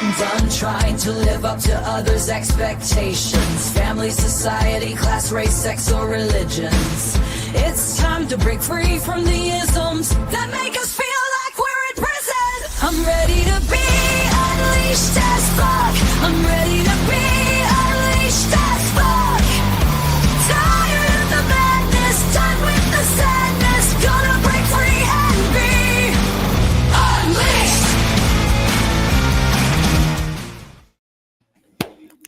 I'm done trying to live up to others' expectations. Family, society, class, race, sex, or religions. It's time to break free from the isms that make us feel like we're in prison. I'm ready to be unleashed as fuck. I'm ready to be unleashed as fuck. Tired of the madness, done with the sadness. Gonna break free and be unleashed.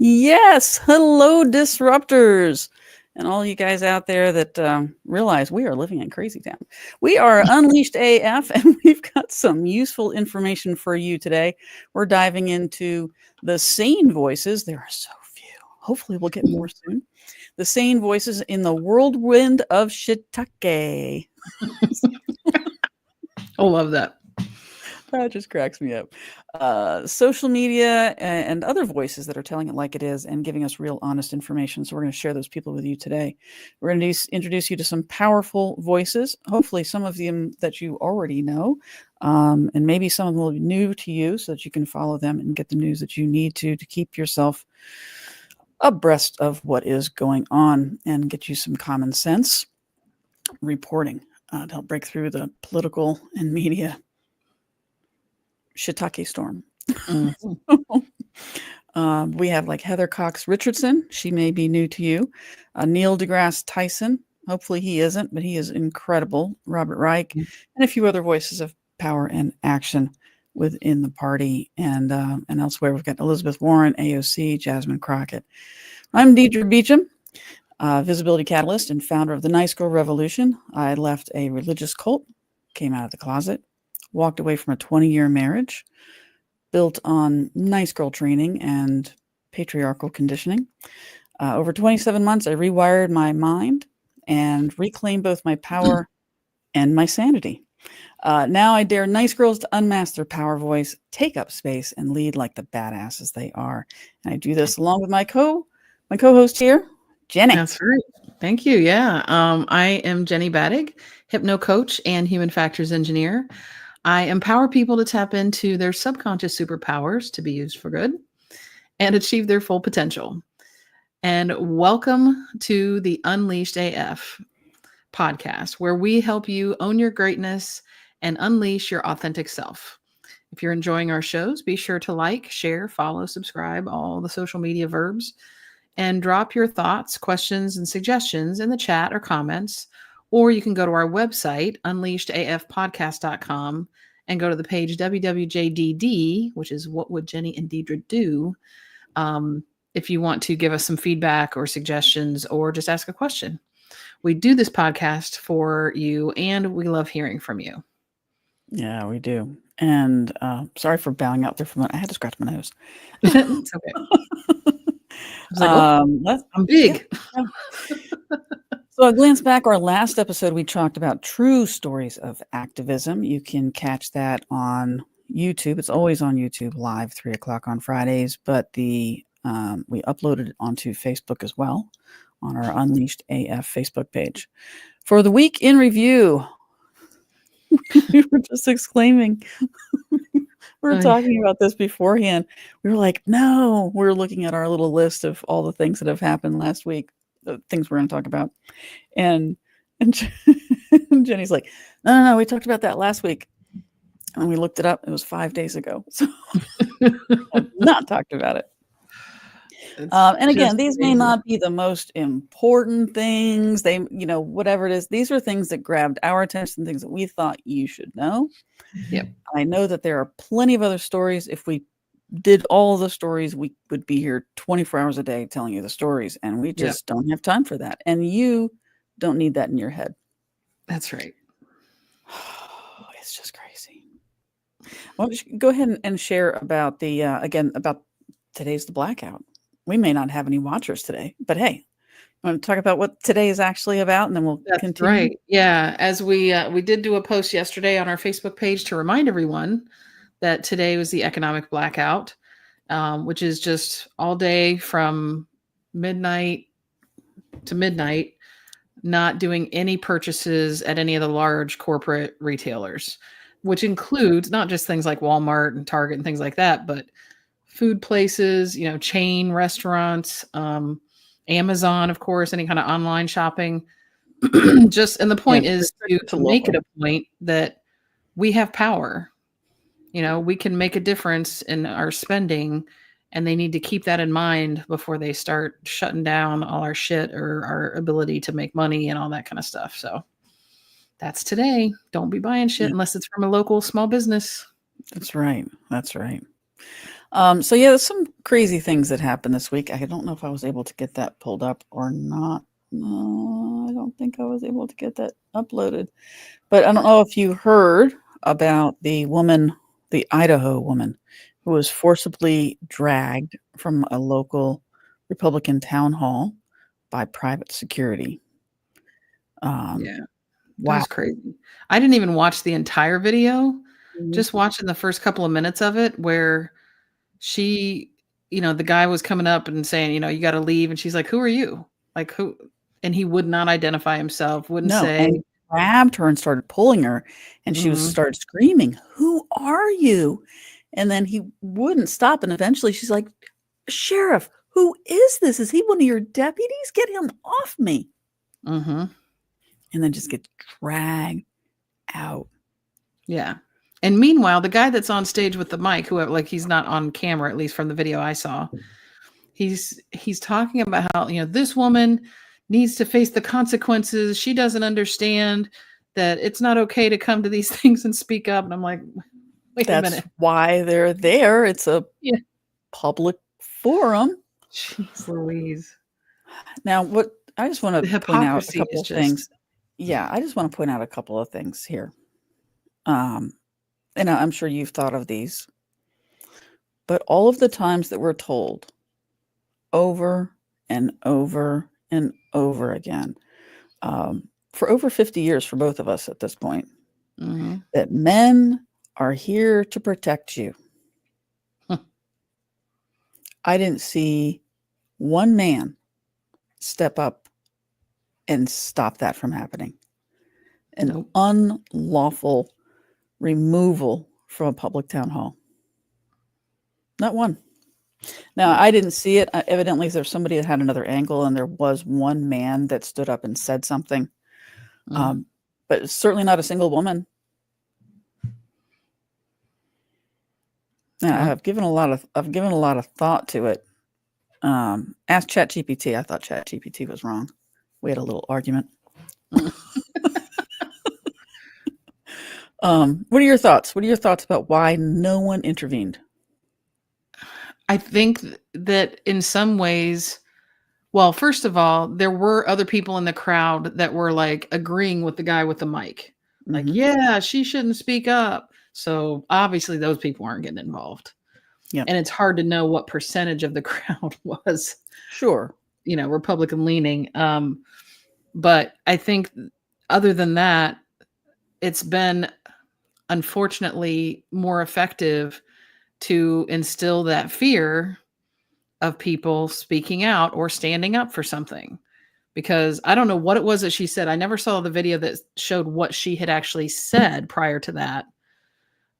Yes. Hello, disruptors. And all you guys out there that realize we are living in crazy town. We are Unleashed AF, and we've got some useful information for you today. We're diving into the sane voices. There are so few. Hopefully we'll get more soon. The sane voices in the Whirlwind of Shiitake. I love that. That just cracks me up. Social media and other voices that are telling it like it is and giving us real honest information. So we're going to share those people with you today. We're going to introduce you to some powerful voices, hopefully some of them that you already know, and maybe some of them will be new to you so that you can follow them and get the news that you need to keep yourself abreast of what is going on and get you some common sense reporting to help break through the political and media shiitake storm. We have like Heather Cox Richardson. She may be new to you. Neil deGrasse Tyson. Hopefully he isn't, but he is incredible. Robert Reich, and a few other voices of power and action within the party and elsewhere. We've got Elizabeth Warren, AOC, Jasmine Crockett. I'm Deidre Beecham, visibility catalyst and founder of the Nice Girl Revolution. I left a religious cult, came out of the closet, walked away from a 20-year marriage built on nice girl training and patriarchal conditioning. Over 27 months, I rewired my mind and reclaimed both my power and my sanity. Now I dare nice girls to unmask their power voice, take up space, and lead like the badasses they are. And I do this along with my co-host here, Jenny. That's right. Thank you. Yeah. I am Jenny Badig, hypno coach and human factors engineer. I empower people to tap into their subconscious superpowers to be used for good and achieve their full potential. And welcome to the Unleashed AF podcast, where we help you own your greatness and unleash your authentic self. If you're enjoying our shows, be sure to like, share, follow, subscribe, all the social media verbs, and drop your thoughts, questions, and suggestions in the chat or comments. Or you can go to our website, unleashedafpodcast.com, and go to the page WWJDD, which is What Would Jenny and Deidre Do? If you want to give us some feedback or suggestions or just ask a question. We do this podcast for you, and we love hearing from you. Yeah, we do. And sorry for bowing out there for a minute. I had to scratch my nose. It's okay. I was like, I'm big. Yeah. So I glanced back our last episode. We talked about true stories of activism. You can catch that on YouTube. It's always on YouTube live, 3:00 on Fridays. But we uploaded it onto Facebook as well on our Unleashed AF Facebook page. For the week in review, we were just exclaiming. We were talking about this beforehand. We were like, no, we were looking at our little list of all the things that have happened last week, the things we're going to talk about. And Jenny's like, no, we talked about that last week. And we looked it up. It was 5 days ago. So I've not talked about it. And again, these may not be the most important things. They, whatever it is, these are things that grabbed our attention, things that we thought you should know. Yep. I know that there are plenty of other stories. If we did all the stories, we would be here 24 hours a day telling you the stories, and we just don't have time for that. And you don't need that in your head. That's right. It's just crazy. Well, go ahead and share about about today's the blackout. We may not have any watchers today, but hey, you want to talk about what today is actually about, and then we'll continue. That's right. Yeah, as we did do a post yesterday on our Facebook page to remind everyone that today was the economic blackout, which is just all day from midnight to midnight, not doing any purchases at any of the large corporate retailers, which includes not just things like Walmart and Target and things like that, but food places, chain restaurants, Amazon, of course, any kind of online shopping. And the point is to make it a point that we have power. We can make a difference in our spending, and they need to keep that in mind before they start shutting down all our shit or our ability to make money and all that kind of stuff. So that's today. Don't be buying shit unless it's from a local small business. That's right. So there's some crazy things that happened this week. I don't know if I was able to get that pulled up or not. No, I don't think I was able to get that uploaded. But I don't know if you heard about the Idaho woman who was forcibly dragged from a local Republican town hall by private security. Wow. That's crazy. I didn't even watch the entire video. Mm-hmm. Just watching the first couple of minutes of it where she, the guy was coming up and saying, you got to leave. And she's like, who are you? Like who? And he would not identify himself, wouldn't say. And grabbed her and started pulling her. And she started screaming, who are you? And then he wouldn't stop. And eventually she's like, Sheriff, who is this? Is he one of your deputies? Get him off me. Mm-hmm. And then just get dragged out. Yeah. And meanwhile, the guy that's on stage with the mic, he's not on camera, at least from the video I saw, he's talking about how, this woman needs to face the consequences. She doesn't understand that it's not okay to come to these things and speak up. And I'm like, wait a minute. That's why they're there. It's a public forum. Jeez Louise. Now, I just want to point out a couple of things. Yeah, I just want to point out a couple of things here. And I'm sure you've thought of these. But all of the times that we're told over and over and over again, for over 50 years for both of us at this point, that men are here to protect you. I didn't see one man step up and stop that from happening. An unlawful removal from a public town hall. Not one. Now, I didn't see it. Evidently, there's somebody that had another angle, and there was one man that stood up and said something. But certainly not a single woman. Now, I've given a lot of thought to it. Ask ChatGPT. I thought ChatGPT was wrong. We had a little argument. What are your thoughts? What are your thoughts about why no one intervened? I think that in some ways, well, first of all, there were other people in the crowd that were like agreeing with the guy with the mic. Like, yeah, she shouldn't speak up. So obviously those people aren't getting involved. Yeah. And it's hard to know what percentage of the crowd was. Sure. Republican leaning. But I think other than that, it's been unfortunately more effective to instill that fear of people speaking out or standing up for something. Because I don't know what it was that she said. I never saw the video that showed what she had actually said prior to that,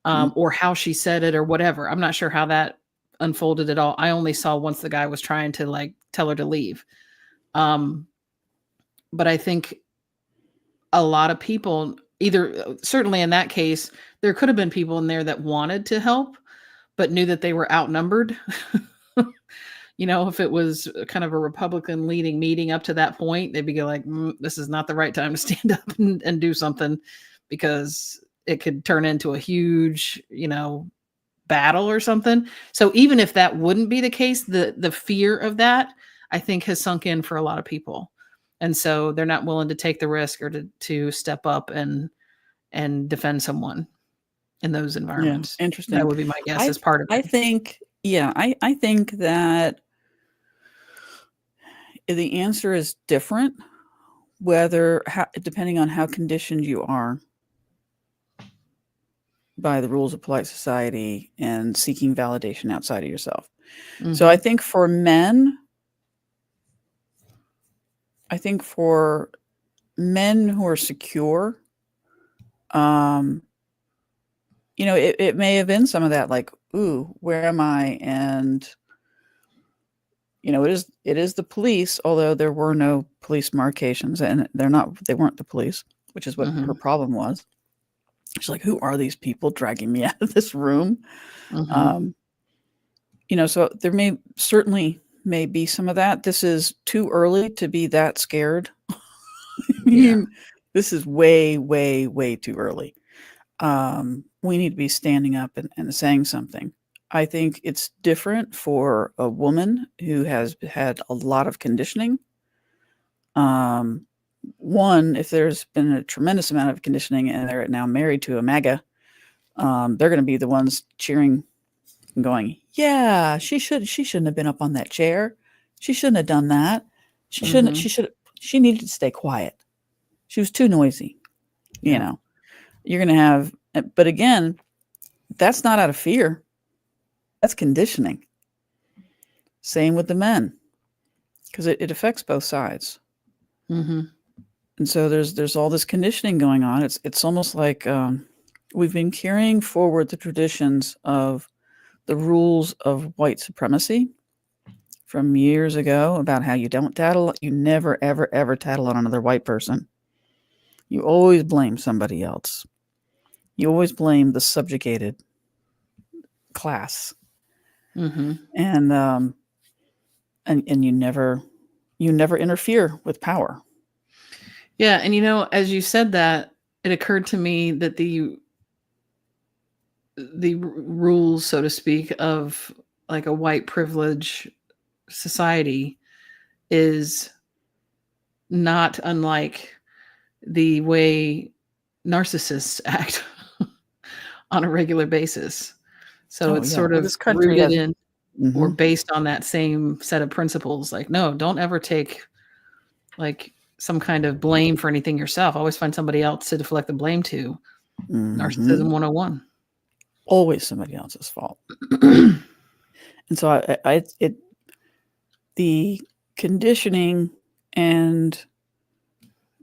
or how she said it or whatever. I'm not sure how that unfolded at all. I only saw once the guy was trying to tell her to leave. But I think a lot of people, certainly in that case, there could have been people in there that wanted to help, but knew that they were outnumbered. If it was kind of a Republican leading meeting up to that point, they'd be like, this is not the right time to stand up and do something, because it could turn into a huge, battle or something. So even if that wouldn't be the case, the fear of that, I think, has sunk in for a lot of people. And so they're not willing to take the risk or to step up and defend someone in those environments. Yeah, interesting. That would be my guess as part of it. I think that the answer is different, depending on how conditioned you are by the rules of polite society and seeking validation outside of yourself. So I think for men, who are secure, it may have been some of that, like, ooh, where am I? And it is the police, although there were no police markations, and they weren't the police, which is what her problem was. She's like, who are these people dragging me out of this room? So there certainly may be some of that. This is too early to be that scared. This is way, way, way too early. We need to be standing up and saying something. I think it's different for a woman who has had a lot of conditioning. One, if there's been a tremendous amount of conditioning and they're now married to a MAGA, they're going to be the ones cheering and going, yeah, she shouldn't have been up on that chair. She shouldn't have done that. She needed to stay quiet. She was too noisy. You're going to have, but again, that's not out of fear. That's conditioning. Same with the men, because it affects both sides. And so there's all this conditioning going on. It's almost like we've been carrying forward the traditions of the rules of white supremacy from years ago about how you don't tattle. You never, ever, ever tattle on another white person. You always blame somebody else. You always blame the subjugated class. And you never interfere with power. Yeah. And as you said that, it occurred to me that the rules, so to speak, of like a white privilege society is not unlike the way narcissists act on a regular basis. So it's sort of rooted in or based on that same set of principles. Like, no, don't ever take like some kind of blame for anything yourself. Always find somebody else to deflect the blame to. Narcissism 101. Always somebody else's fault. And so the conditioning and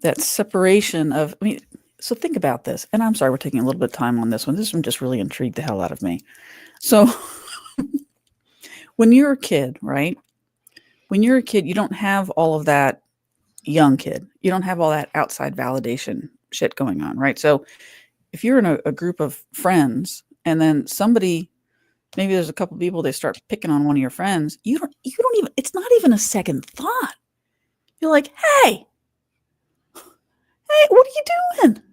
that separation of, so think about this. And I'm sorry, we're taking a little bit of time on this one. This one just really intrigued the hell out of me. So when you're a kid, right? When you're a kid, you don't have all of that young kid. You don't have all that outside validation shit going on, right? So if you're in a group of friends and then somebody, maybe there's a couple of people, they start picking on one of your friends, you don't even, it's not even a second thought. You're like, hey, what are you doing?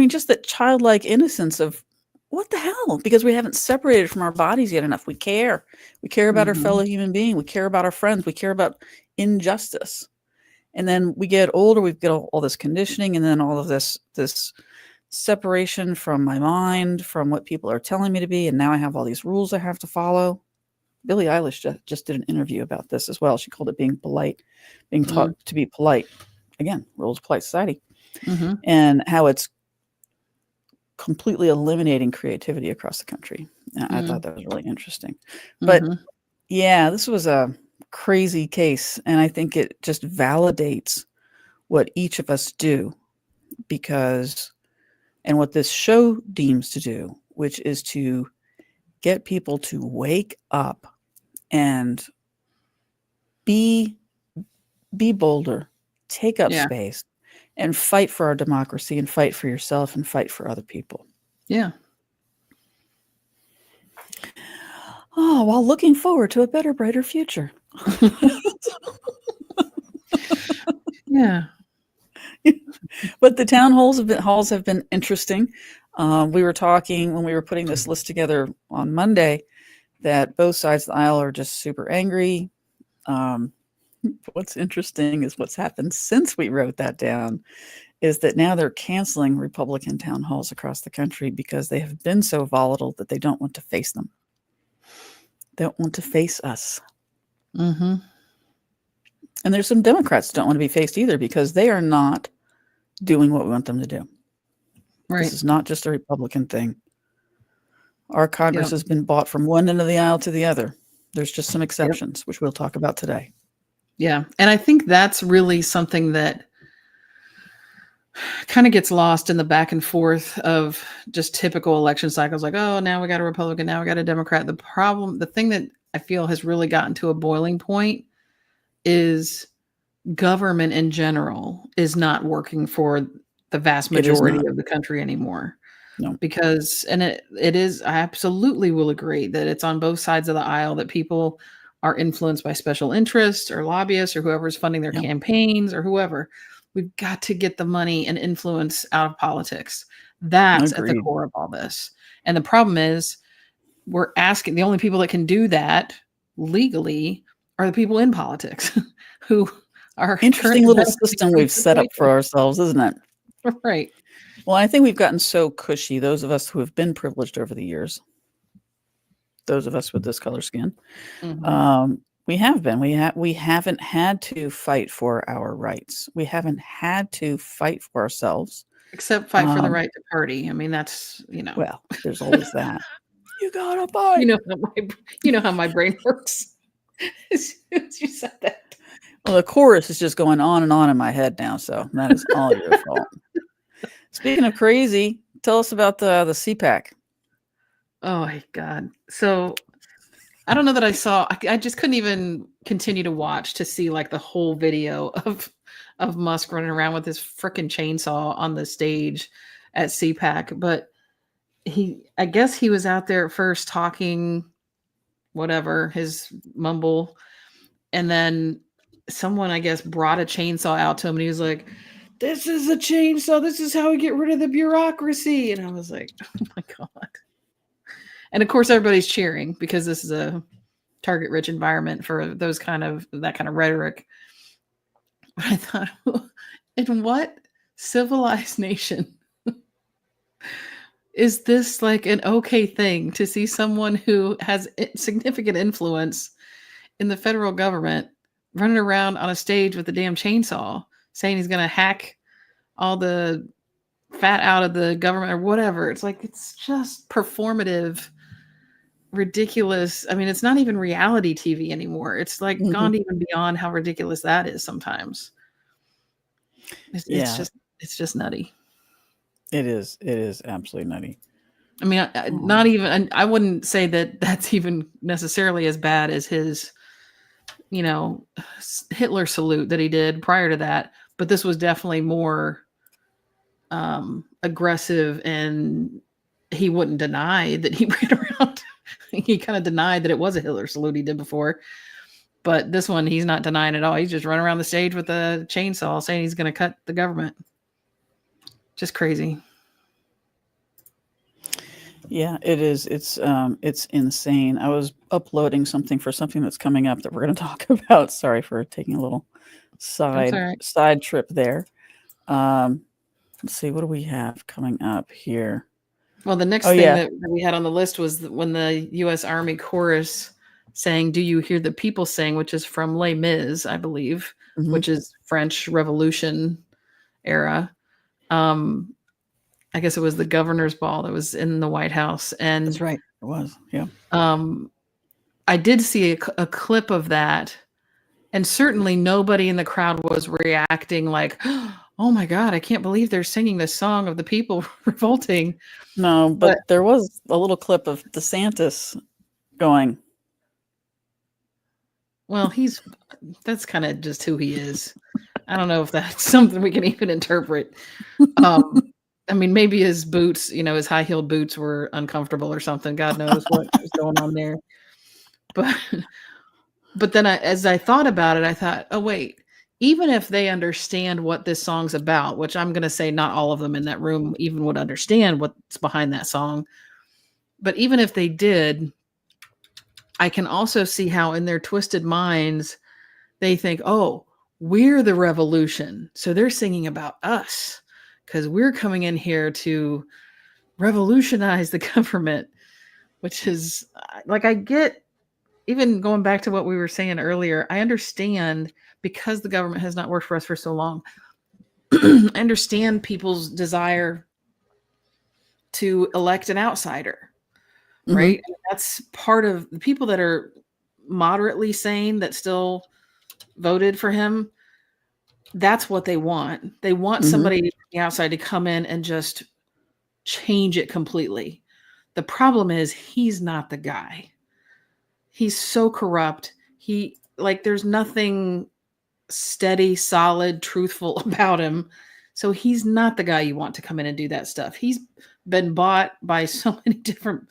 Just that childlike innocence of what the hell? Because we haven't separated from our bodies yet enough. We care. We care about our fellow human being. We care about our friends. We care about injustice. And then we get older, we've got all this conditioning, and then all of this separation from my mind, from what people are telling me to be. And now I have all these rules I have to follow. Billie Eilish just did an interview about this as well. She called it being polite, being taught to be polite. Again, rules of polite society. And how it's completely eliminating creativity across the country. I thought that was really interesting. But yeah, this was a crazy case. And I think it just validates what each of us do and what this show deems to do, which is to get people to wake up and be bolder, take up space, and fight for our democracy, and fight for yourself, and fight for other people. Yeah. Oh, while looking forward to a better, brighter future. Yeah. But the town halls have been interesting. We were talking when we were putting this list together on Monday that both sides of the aisle are just super angry. What's interesting is what's happened since we wrote that down is that now they're canceling Republican town halls across the country because they have been so volatile that they don't want to face them. They don't want to face us. And there's some Democrats that don't want to be faced either because they are not doing what we want them to do. Right. This is not just a Republican thing. Our Congress has been bought from one end of the aisle to the other. There's just some exceptions, which we'll talk about today. Yeah. And I think that's really something that kind of gets lost in the back and forth of just typical election cycles. Like, oh, now we got a Republican, now we got a Democrat. The thing that I feel has really gotten to a boiling point is government in general is not working for the vast majority of the country anymore. No. Because, and it is, I absolutely will agree that it's on both sides of the aisle that people are influenced by special interests or lobbyists or whoever's funding their campaigns or whoever. We've got to get the money and influence out of politics. That's at the core of all this. And the problem is we're asking, the only people that can do that legally are the people in politics who are interesting little system we've set up for ourselves, isn't it? Right. Well, I think we've gotten so cushy, those of us who have been privileged over the years, those of us with this color skin, we have been. We haven't had to fight for our rights. We haven't had to fight for ourselves. Except fight for the right to party. I mean, that's, Well, there's always that. You gotta fight. You know how my brain works. As soon as you said that. Well, the chorus is just going on and on in my head now, so that is all your fault. Speaking of crazy, tell us about the CPAC. Oh my God. So I don't know that I saw, I just couldn't even continue to watch to see like the whole video of Musk running around with his freaking chainsaw on the stage at CPAC. But I guess he was out there at first talking whatever, his mumble. And then someone, I guess, brought a chainsaw out to him and he was like, "This is a chainsaw. This is how we get rid of the bureaucracy." And I was like, oh my God. And of course, everybody's cheering because this is a target rich environment for that kind of rhetoric. But I thought, in what civilized nation is this like an okay thing to see someone who has significant influence in the federal government running around on a stage with a damn chainsaw saying he's going to hack all the fat out of the government or whatever? It's like, it's just performative, ridiculous. I mean, it's not even reality TV anymore. It's like gone even beyond how ridiculous that is sometimes. It's just nutty. It is absolutely nutty. I mean, not even, I wouldn't say that that's even necessarily as bad as his, Hitler salute that he did prior to that. But this was definitely more aggressive, and he wouldn't deny that he ran around. He kind of denied that it was a Hitler salute he did before. But this one, he's not denying at all. He's just running around the stage with a chainsaw saying he's going to cut the government. Just crazy. Yeah, it is. It's insane. I was uploading something that's coming up that we're going to talk about. Sorry for taking a little side trip there. Let's see, what do we have coming up here? Well, the next thing that we had on the list was when the U.S. Army chorus sang "Do You Hear the People Sing," which is from Les Mis, I believe, which is French Revolution era. I guess it was the governor's ball that was in the White House. And that's right. It was. Yeah. I did see a clip of that, and certainly nobody in the crowd was reacting like, "Oh my God, I can't believe they're singing this song of the people revolting." No, but there was a little clip of DeSantis going. Well, that's kind of just who he is. I don't know if that's something we can even interpret. I mean, maybe his boots, his high-heeled boots were uncomfortable or something. God knows what was going on there. But then as I thought about it, I thought, oh, wait, even if they understand what this song's about, which I'm going to say not all of them in that room even would understand what's behind that song. But even if they did, I can also see how in their twisted minds, they think, oh, we're the revolution. So they're singing about us because we're coming in here to revolutionize the government, which is like, I get, even going back to what we were saying earlier, I understand because the government has not worked for us for so long. I understand people's desire to elect an outsider, right? And that's part of the people that are moderately sane that still voted for him. that's what they want. They want somebody from the outside to come in and just change it completely. The problem is he's not the guy. He's so corrupt. There's nothing steady, solid, truthful about him. So he's not the guy you want to come in and do that stuff. He's been bought by so many different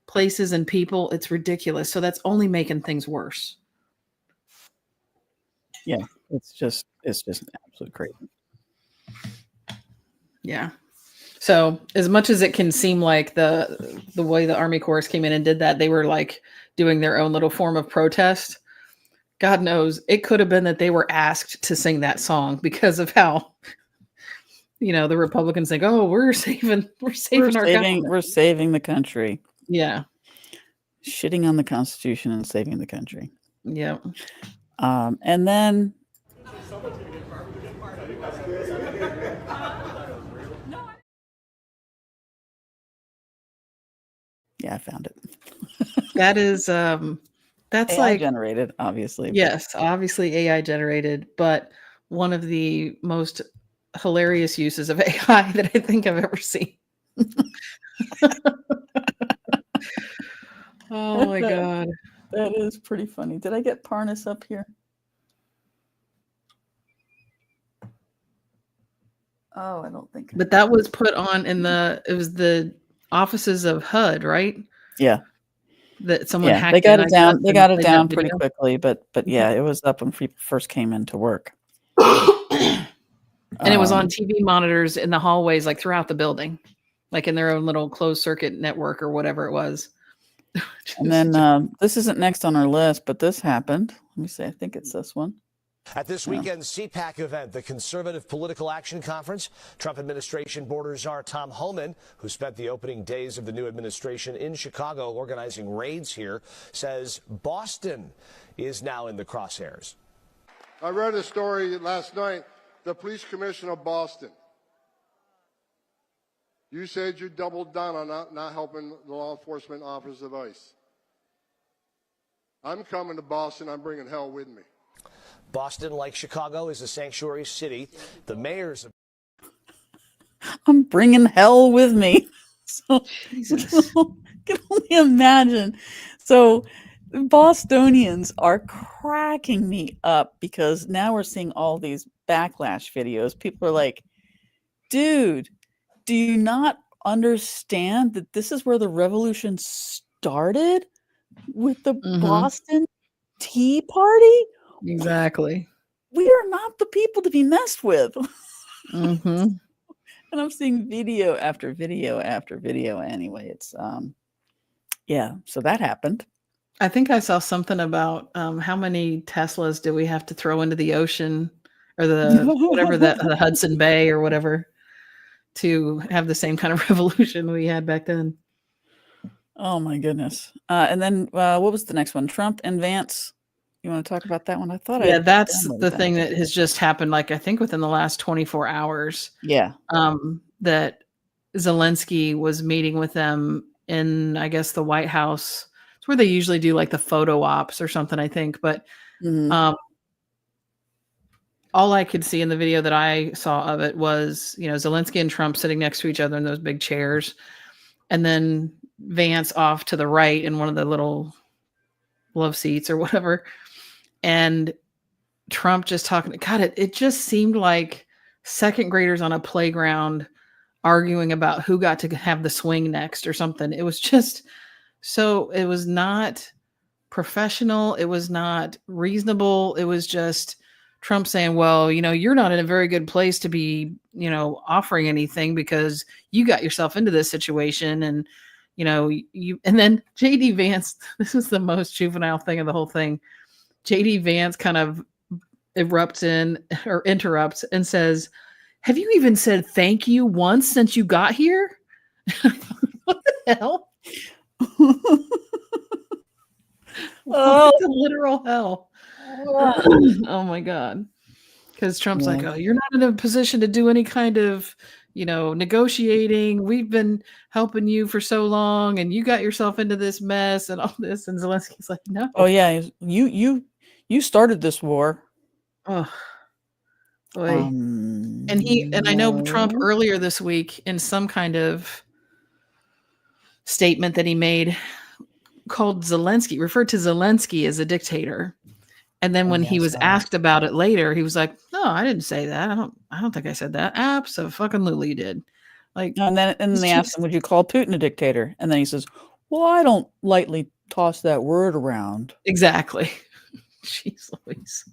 places and people. It's ridiculous. So that's only making things worse. Yeah, it's just absolutely crazy. Yeah. So as much as it can seem like the way the Army Corps came in and did that, they were like doing their own little form of protest. God knows it could have been that they were asked to sing that song because of how, the Republicans think, oh, we're saving our government. We're saving the country. Yeah. Shitting on the Constitution and saving the country. Yeah. And then yeah, I found it. That is that's AI generated, obviously. Yes, obviously AI generated, but one of the most hilarious uses of AI that I think I've ever seen. Oh my God. That is pretty funny. Did I get Parnas up here? Oh, I don't think. But that was put on it was the offices of HUD, right? Yeah. That someone hacked. They got it down. They got it down pretty quickly, but yeah, it was up when people first came into work. And it was on TV monitors in the hallways, like throughout the building, like in their own little closed circuit network or whatever it was. And then this isn't next on our list, but this happened. Let me see. I think it's this one. At this weekend's CPAC event, the Conservative Political Action Conference, Trump administration board czar Tom Homan, who spent the opening days of the new administration in Chicago organizing raids here, says Boston is now in the crosshairs. I read a story last night, the police commissioner of Boston. You said you doubled down on not helping the law enforcement officers of ICE. I'm coming to Boston. I'm bringing hell with me. Boston, like Chicago, is a sanctuary city. The mayors of I'm bringing hell with me. So Jesus. can only imagine. So Bostonians are cracking me up because now we're seeing all these backlash videos. People are like, dude, do you not understand that this is where the revolution started with the Boston Tea Party? Exactly. We are not the people to be messed with. And I'm seeing video after video after video. Anyway, it's yeah. So that happened. I think I saw something about how many Teslas do we have to throw into the ocean or the Hudson Bay or whatever to have the same kind of revolution we had back then. Oh my goodness. And then what was the next one? Trump and Vance. You want to talk about that one? I thought that's the thing that has just happened, like I think within the last 24 hours. Yeah. That Zelensky was meeting with them in, I guess, the White House. It's where they usually do like the photo ops or something, I think. But all I could see in the video that I saw of it was, Zelensky and Trump sitting next to each other in those big chairs. And then Vance off to the right in one of the little love seats or whatever. And Trump just talking. God, it just seemed like second graders on a playground arguing about who got to have the swing next or something. It was just it was not professional. It was not reasonable. It was just Trump saying, well, you're not in a very good place to be, offering anything because you got yourself into this situation. And, and then JD Vance, this is the most juvenile thing of the whole thing. JD Vance kind of interrupts and says, have you even said thank you once since you got here? What the hell? Oh, literal hell. Oh my God. Because Trump's like, oh, you're not in a position to do any kind of, negotiating. We've been helping you for so long and you got yourself into this mess and all this. And Zelensky's like, no. Oh yeah. You started this war. Oh, And I know Trump no. earlier this week in some kind of statement that he made referred to Zelensky as a dictator. And then when he was asked about it later, he was like, "No, I didn't say that. I don't think I said that." Absolutely, you did. Like, And then they asked him, "Would you call Putin a dictator?" And then he says, "Well, I don't lightly toss that word around." exactly. Jeez Louise.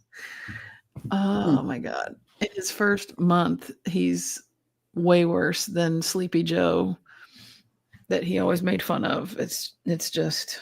Oh my God. In his first month, he's way worse than Sleepy Joe that he always made fun of. It's just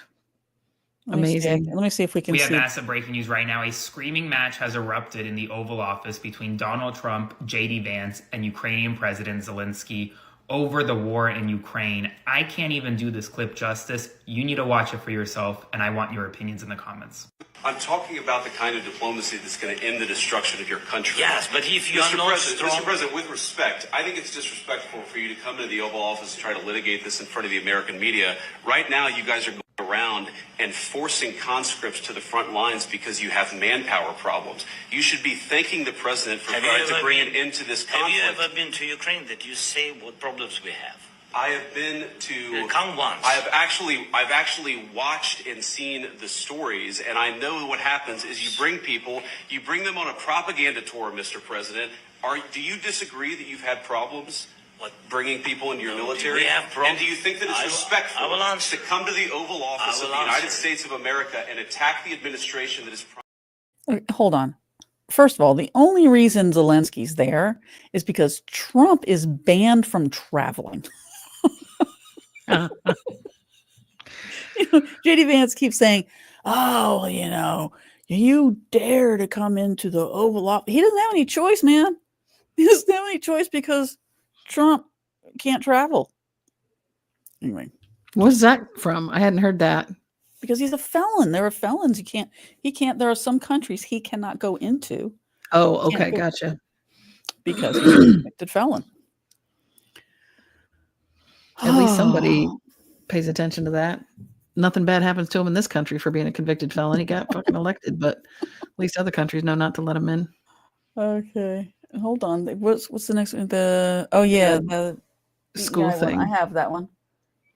amazing. Let me see if we can We have see. massive breaking news right now. A screaming match has erupted in the Oval Office between Donald Trump, J.D. Vance, and Ukrainian President Zelensky over the war in Ukraine. I can't even do this clip justice. You need to watch it for yourself, and I want your opinions in the comments. I'm talking about the kind of diplomacy that's going to end the destruction of your country. Yes, but if you are not strong... Mr. President, with respect, I think it's disrespectful for you to come to the Oval Office and try to litigate this in front of the American media. Right now, you guys are going around and forcing conscripts to the front lines because you have manpower problems. You should be thanking the president for trying to bring an end to this conflict. Have you ever been to Ukraine that you say what problems we have? I have been to. Come once. I've actually watched and seen the stories, and I know what happens is you bring them on a propaganda tour, Mr. President. Do you disagree that you've had problems bringing people into your military? We have problems. And do you think that it's respectful to come to the Oval Office of the United States of America and attack the administration that is... Hold on. First of all, the only reason Zelensky's there is because Trump is banned from traveling. JD Vance keeps saying, "Oh, you dare to come into the Oval Office." He doesn't have any choice, man. He doesn't have any choice because Trump can't travel. Anyway, What's that from? I hadn't heard that. because he's a felon. There are felons. He can't. There are some countries he cannot go into. Oh, okay, gotcha. Because he's a convicted felon. At least somebody pays attention to that. Nothing bad happens to him in this country for being a convicted felon. He got fucking elected, but at least other countries know not to let him in. Okay, hold on. What's the next one? The School thing. I have that one.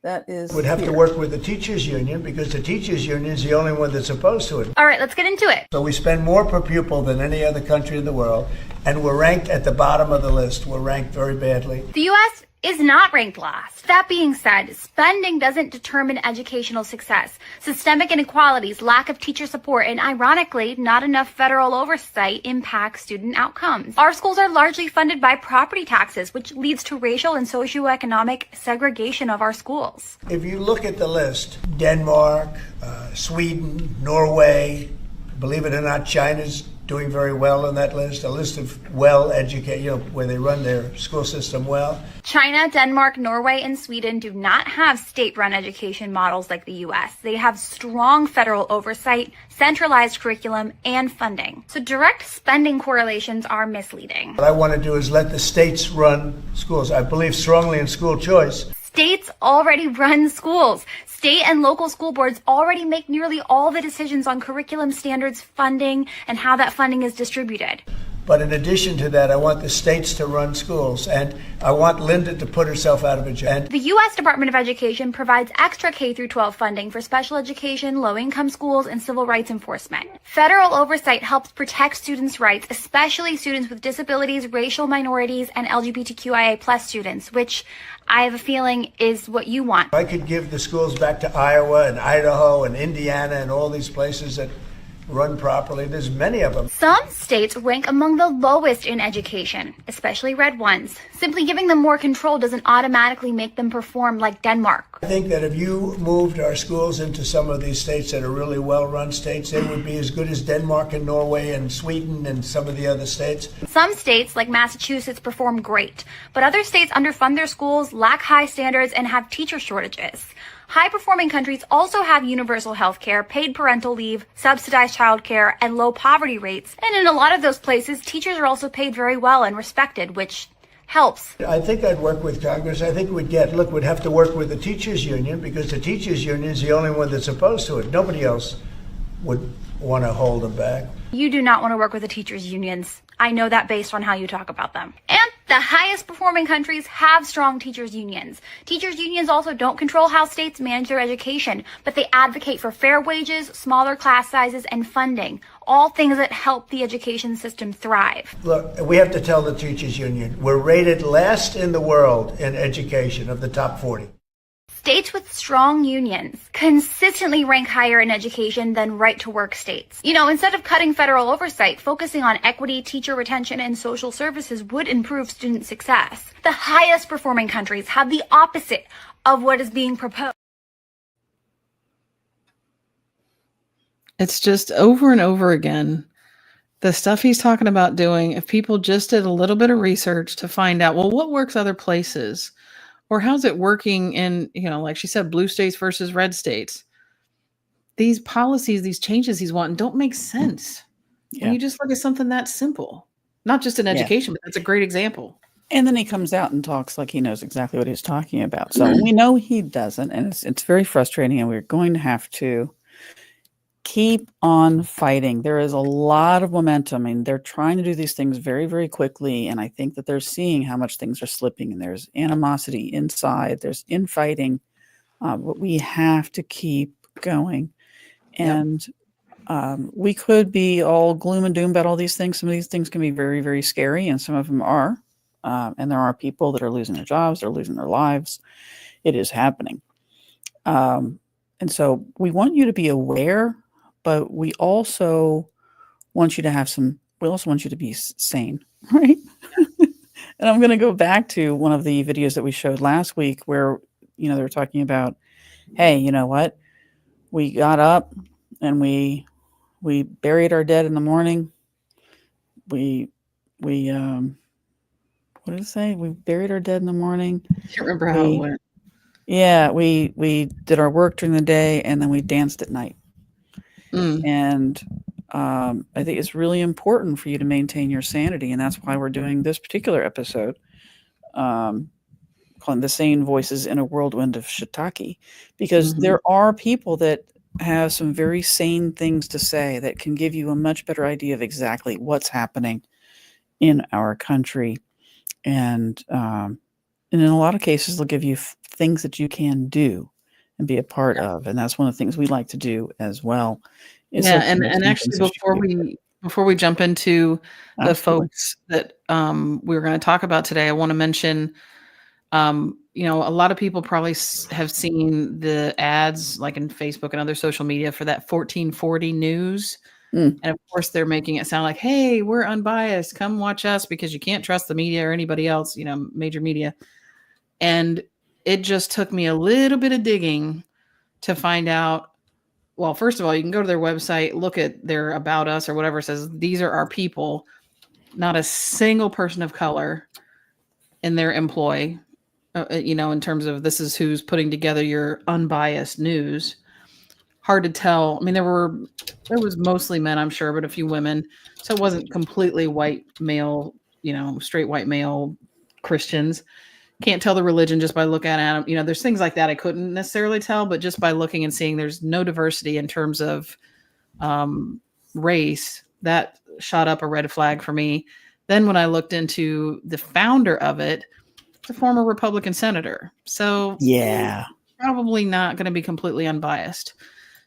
That is. Would have to work with the teachers union because the teachers union is the only one that's opposed to it. All right, let's get into it. So we spend more per pupil than any other country in the world, and we're ranked at the bottom of the list. We're ranked very badly. The U.S. is not ranked last. That being said, spending doesn't determine educational success. Systemic inequalities, lack of teacher support, and ironically, not enough federal oversight impact student outcomes. Our schools are largely funded by property taxes, which leads to racial and socioeconomic segregation of our schools. If you look at the list, Denmark, Sweden, Norway, believe it or not, China's doing very well on that list, a list of well-educated, where they run their school system well. China, Denmark, Norway, and Sweden do not have state-run education models like the U.S. They have strong federal oversight, centralized curriculum, and funding. So direct spending correlations are misleading. What I want to do is let the states run schools. I believe strongly in school choice. States already run schools. State and local school boards already make nearly all the decisions on curriculum standards, funding, and how that funding is distributed. But in addition to that, I want the states to run schools, and I want Linda to put herself out of a job. The U.S. Department of Education provides extra K-12 funding for special education, low-income schools, and civil rights enforcement. Federal oversight helps protect students' rights, especially students with disabilities, racial minorities, and LGBTQIA+ students, which I have a feeling is what you want. I could give the schools back to Iowa and Idaho and Indiana and all these places that run properly. There's many of them. Some states rank among the lowest in education, especially red ones. Simply giving them more control doesn't automatically make them perform like Denmark. I think that if you moved our schools into some of these states that are really well-run states, they would be as good as Denmark and Norway and Sweden and some of the other states. Some states, like Massachusetts, perform great, but other states underfund their schools, lack high standards, and have teacher shortages. High-performing countries also have universal health care, paid parental leave, subsidized child care, and low poverty rates. And in a lot of those places, teachers are also paid very well and respected, which helps. I think I'd work with Congress. I think we'd have to work with the teachers union because the teachers union is the only one that's opposed to it. Nobody else would want to hold them back. You do not want to work with the teachers' unions. I know that based on how you talk about them. And the highest performing countries have strong teachers' unions. Teachers' unions also don't control how states manage their education, but they advocate for fair wages, smaller class sizes, and funding. All things that help the education system thrive. Look, we have to tell the teachers' union, we're rated last in the world in education of the top 40. States with strong unions consistently rank higher in education than right-to-work states. Instead of cutting federal oversight, focusing on equity, teacher retention, and social services would improve student success. The highest performing countries have the opposite of what is being proposed. It's just over and over again. The stuff he's talking about doing, if people just did a little bit of research to find out, well, what works other places? Or how's it working in, like she said, blue states versus red states? These policies, these changes he's wanting don't make sense. Yeah. When you just look at something that simple, not just in education, but that's a great example. And then he comes out and talks like he knows exactly what he's talking about. So we know he doesn't, and it's very frustrating, and we're going to have to keep on fighting. There is a lot of momentum. I mean, they're trying to do these things very, very quickly. And I think that they're seeing how much things are slipping, and there's animosity inside, there's infighting, but we have to keep going. And we could be all gloom and doom about all these things. Some of these things can be very, very scary, and some of them are. And there are people that are losing their jobs, they're losing their lives. It is happening. And so we want you to be aware, but we also want you to be sane, right? And I'm going to go back to one of the videos that we showed last week where, they were talking about, hey, you know what? We got up and we buried our dead in the morning. What did it say? We buried our dead in the morning. I can't remember how it went. Yeah, we did our work during the day, and then we danced at night. And I think it's really important for you to maintain your sanity, and that's why we're doing this particular episode, calling the Sane Voices in a Whirlwind of Shiitake, because there are people that have some very sane things to say that can give you a much better idea of exactly what's happening in our country. And in a lot of cases, they'll give you things that you can do and be a part of. And that's one of the things we like to do as well. Yeah. And actually, before we jump into the folks that we're going to talk about today, I want to mention, a lot of people probably have seen the ads like in Facebook and other social media for that 1440 news. And of course, they're making it sound like, hey, we're unbiased. Come watch us because you can't trust the media or anybody else, major media. And it just took me a little bit of digging to find out. Well, first of all, you can go to their website, look at their About Us or whatever. It says these are our people. Not a single person of color in their employ, in terms of this is who's putting together your unbiased news. Hard to tell. I mean, there was mostly men, I'm sure, but a few women. So it wasn't completely white male, straight white male Christians. Can't tell the religion just by looking at them. There's things like that I couldn't necessarily tell, but just by looking and seeing there's no diversity in terms of race, that shot up a red flag for me. Then when I looked into the founder of it, it's a former Republican senator. So yeah, probably not going to be completely unbiased.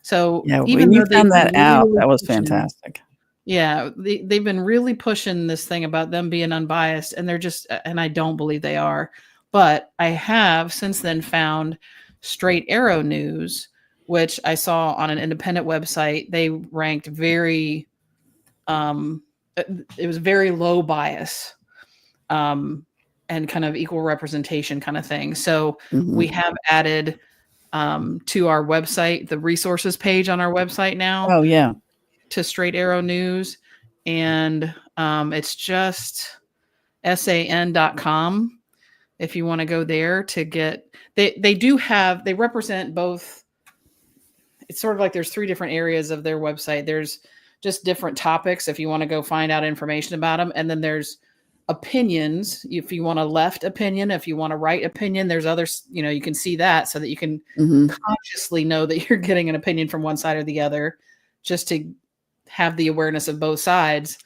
So even though you found that out, that was fantastic. Yeah, they've been really pushing this thing about them being unbiased, and and I don't believe they are. But I have since then found Straight Arrow News, which I saw on an independent website. They ranked very, it was very low bias, and kind of equal representation kind of thing. So we have added to our website, the resources page on our website now. Oh yeah. To Straight Arrow News. And it's just san.com. If you want to go there to get, they represent both. It's sort of like there's 3 different areas of their website. There's just different topics if you want to go find out information about them. And then there's opinions. If you want a left opinion, if you want a right opinion, there's others, you can see that so that you can consciously know that you're getting an opinion from one side or the other, just to have the awareness of both sides.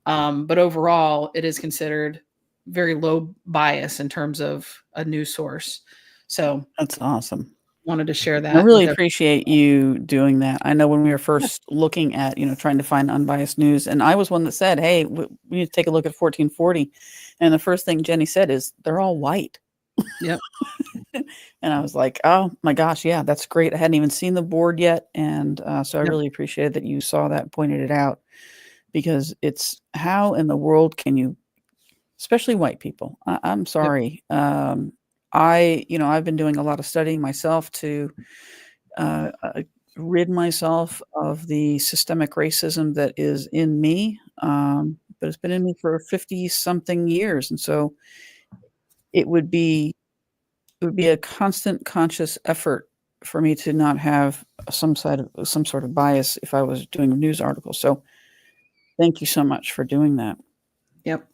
But overall, it is considered very low bias in terms of a news source. So That's awesome. wanted to share that. I really with appreciate you doing that. I know when we were first looking at, trying to find unbiased news, and I was one that said, hey, we need to take a look at 1440. And the first thing Jenny said is, they're all white. Yep. And I was like, oh my gosh, yeah, that's great. I hadn't even seen the board yet. And so I really appreciated that you saw that, pointed it out, because it's how in the world can you, especially white people. I'm sorry. I've been doing a lot of studying myself to rid myself of the systemic racism that is in me. But it's been in me for 50 something years. And so it would be a constant conscious effort for me to not have some sort of bias if I was doing a news article. So thank you so much for doing that. Yep.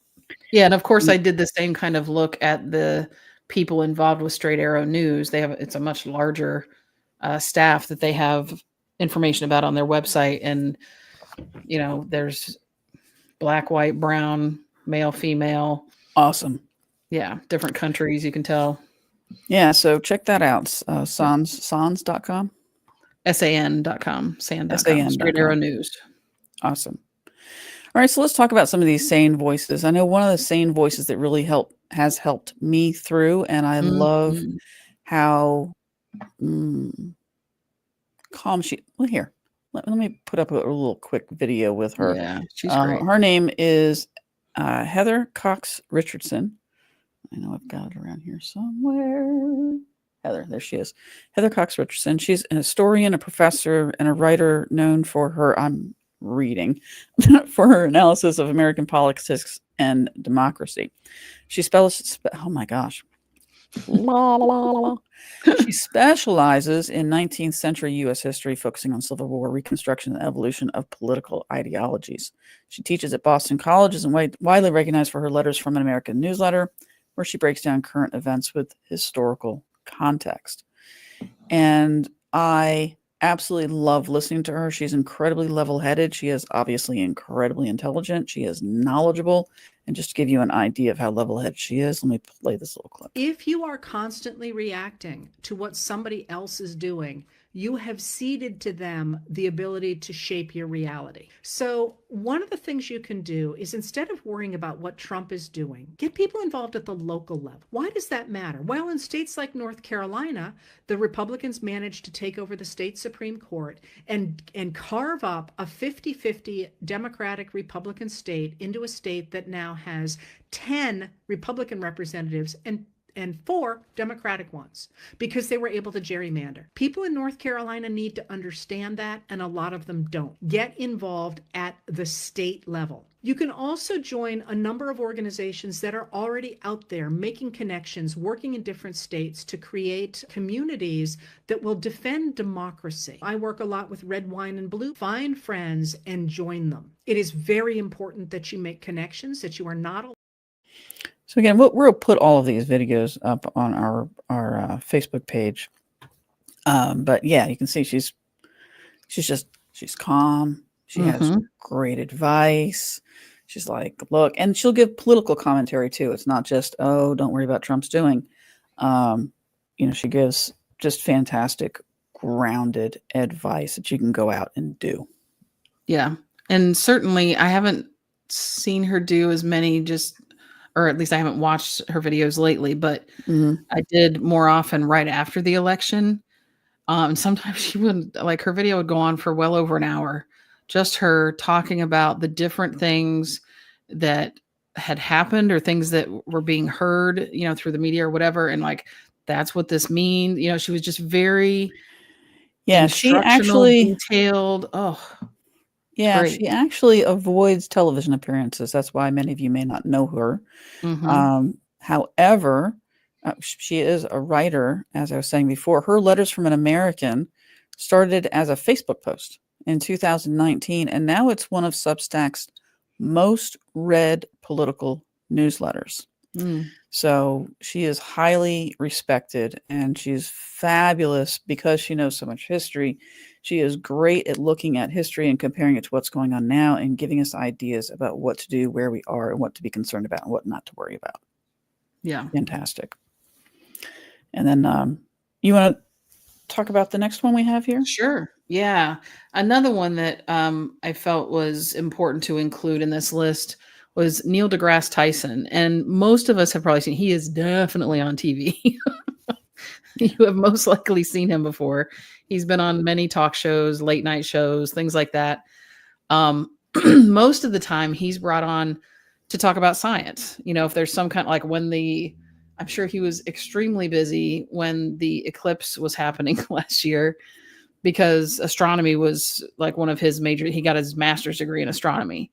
Yeah. And of course I did the same kind of look at the people involved with Straight Arrow News. It's a much larger staff that they have information about on their website. And, there's black, white, brown, male, female. Awesome. Yeah. Different countries, you can tell. Yeah, so check that out. Sans.com? SAN.com. SAN.com. SAN.com. Straight Arrow News. Awesome. All right, so let's talk about some of these sane voices. I know one of the sane voices that really has helped me through, and I love how calm she. Well, here, let me put up a little quick video with her. Yeah, she's great. Her name is Heather Cox Richardson. I know I've got it around here somewhere. Heather, there she is. Heather Cox Richardson. She's a historian, a professor, and a writer known for her, I'm reading, for her analysis of American politics and democracy. She oh my gosh. She specializes in 19th century U.S. history, focusing on Civil War, Reconstruction, and evolution of political ideologies. She teaches at Boston College and is widely recognized for her Letters from an American Newsletter, where she breaks down current events with historical context. And I absolutely love listening to her. She's incredibly level-headed. She is obviously incredibly intelligent. She is knowledgeable. And just to give you an idea of how level-headed she is, let me play this little clip. If you are constantly reacting to what somebody else is doing, you have ceded to them the ability to shape your reality. So one of the things you can do is, instead of worrying about what Trump is doing, get people involved at the local level. Why does that matter? Well, in states like North Carolina, the Republicans managed to take over the state Supreme Court and carve up a 50-50 Democratic Republican state into a state that now has 10 Republican representatives and 4 Democratic ones, because they were able to gerrymander. People in North Carolina need to understand that, and a lot of them don't. Get involved at the state level. You can also join a number of organizations that are already out there making connections, working in different states to create communities that will defend democracy. I work a lot with Red Wine and Blue. Find friends and join them. It is very important that you make connections, that you are not alone. So again, we'll put all of these videos up on our Facebook page. But yeah, you can see she's calm. She has great advice. She's like, look, and she'll give political commentary too. It's not just, oh, don't worry about Trump's doing. She gives just fantastic, grounded advice that you can go out and do. Yeah. And certainly I haven't seen her do as many or at least I haven't watched her videos lately, but I did more often right after the election. And sometimes she wouldn't, like, her video would go on for well over an hour, just her talking about the different things that had happened or things that were being heard, through the media or whatever. And like, that's what this means. She was just very she actually detailed. Oh, yeah, great. she actually avoids television appearances. That's why many of you may not know her. However, she is a writer, as I was saying before. Her Letters from an American started as a Facebook post in 2019, and now it's one of Substack's most read political newsletters. So she is highly respected, and she's fabulous because she knows so much history. She is great at looking at history and comparing it to what's going on now and giving us ideas about what to do, where we are, and what to be concerned about and what not to worry about. Yeah. Fantastic. And then you want to talk about the next one we have here? Sure. Yeah. Another one that I felt was important to include in this list was Neil deGrasse Tyson. And most of us have probably seen, he is definitely on TV. You have most likely seen him before. He's been on many talk shows, late night shows, things like that. Most of the time he's brought on to talk about science. You know, if there's some kind of like I'm sure he was extremely busy when the eclipse was happening last year, because astronomy was like one of his he got his master's degree in astronomy.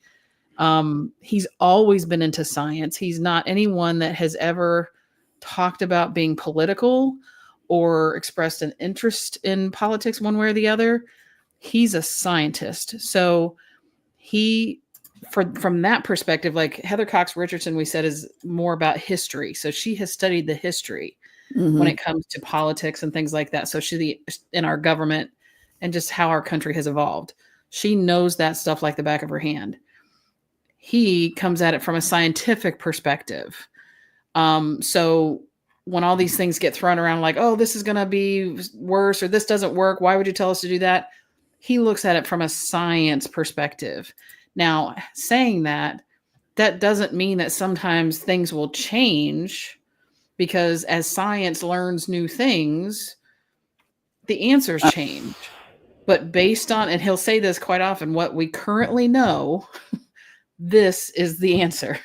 He's always been into science. He's not anyone that has ever talked about being political or expressed an interest in politics one way or the other. He's a scientist. So from that perspective, like Heather Cox Richardson, we said, is more about history. So she has studied the history when it comes to politics and things like that. So she in our government and just how our country has evolved. She knows that stuff like the back of her hand. He comes at it from a scientific perspective. So when all these things get thrown around like, oh, this is going to be worse or this doesn't work, why would you tell us to do that? He looks at it from a science perspective. Now, saying that doesn't mean that sometimes things will change, because as science learns new things, the answers change. But based on, and he'll say this quite often, what we currently know, this is the answer.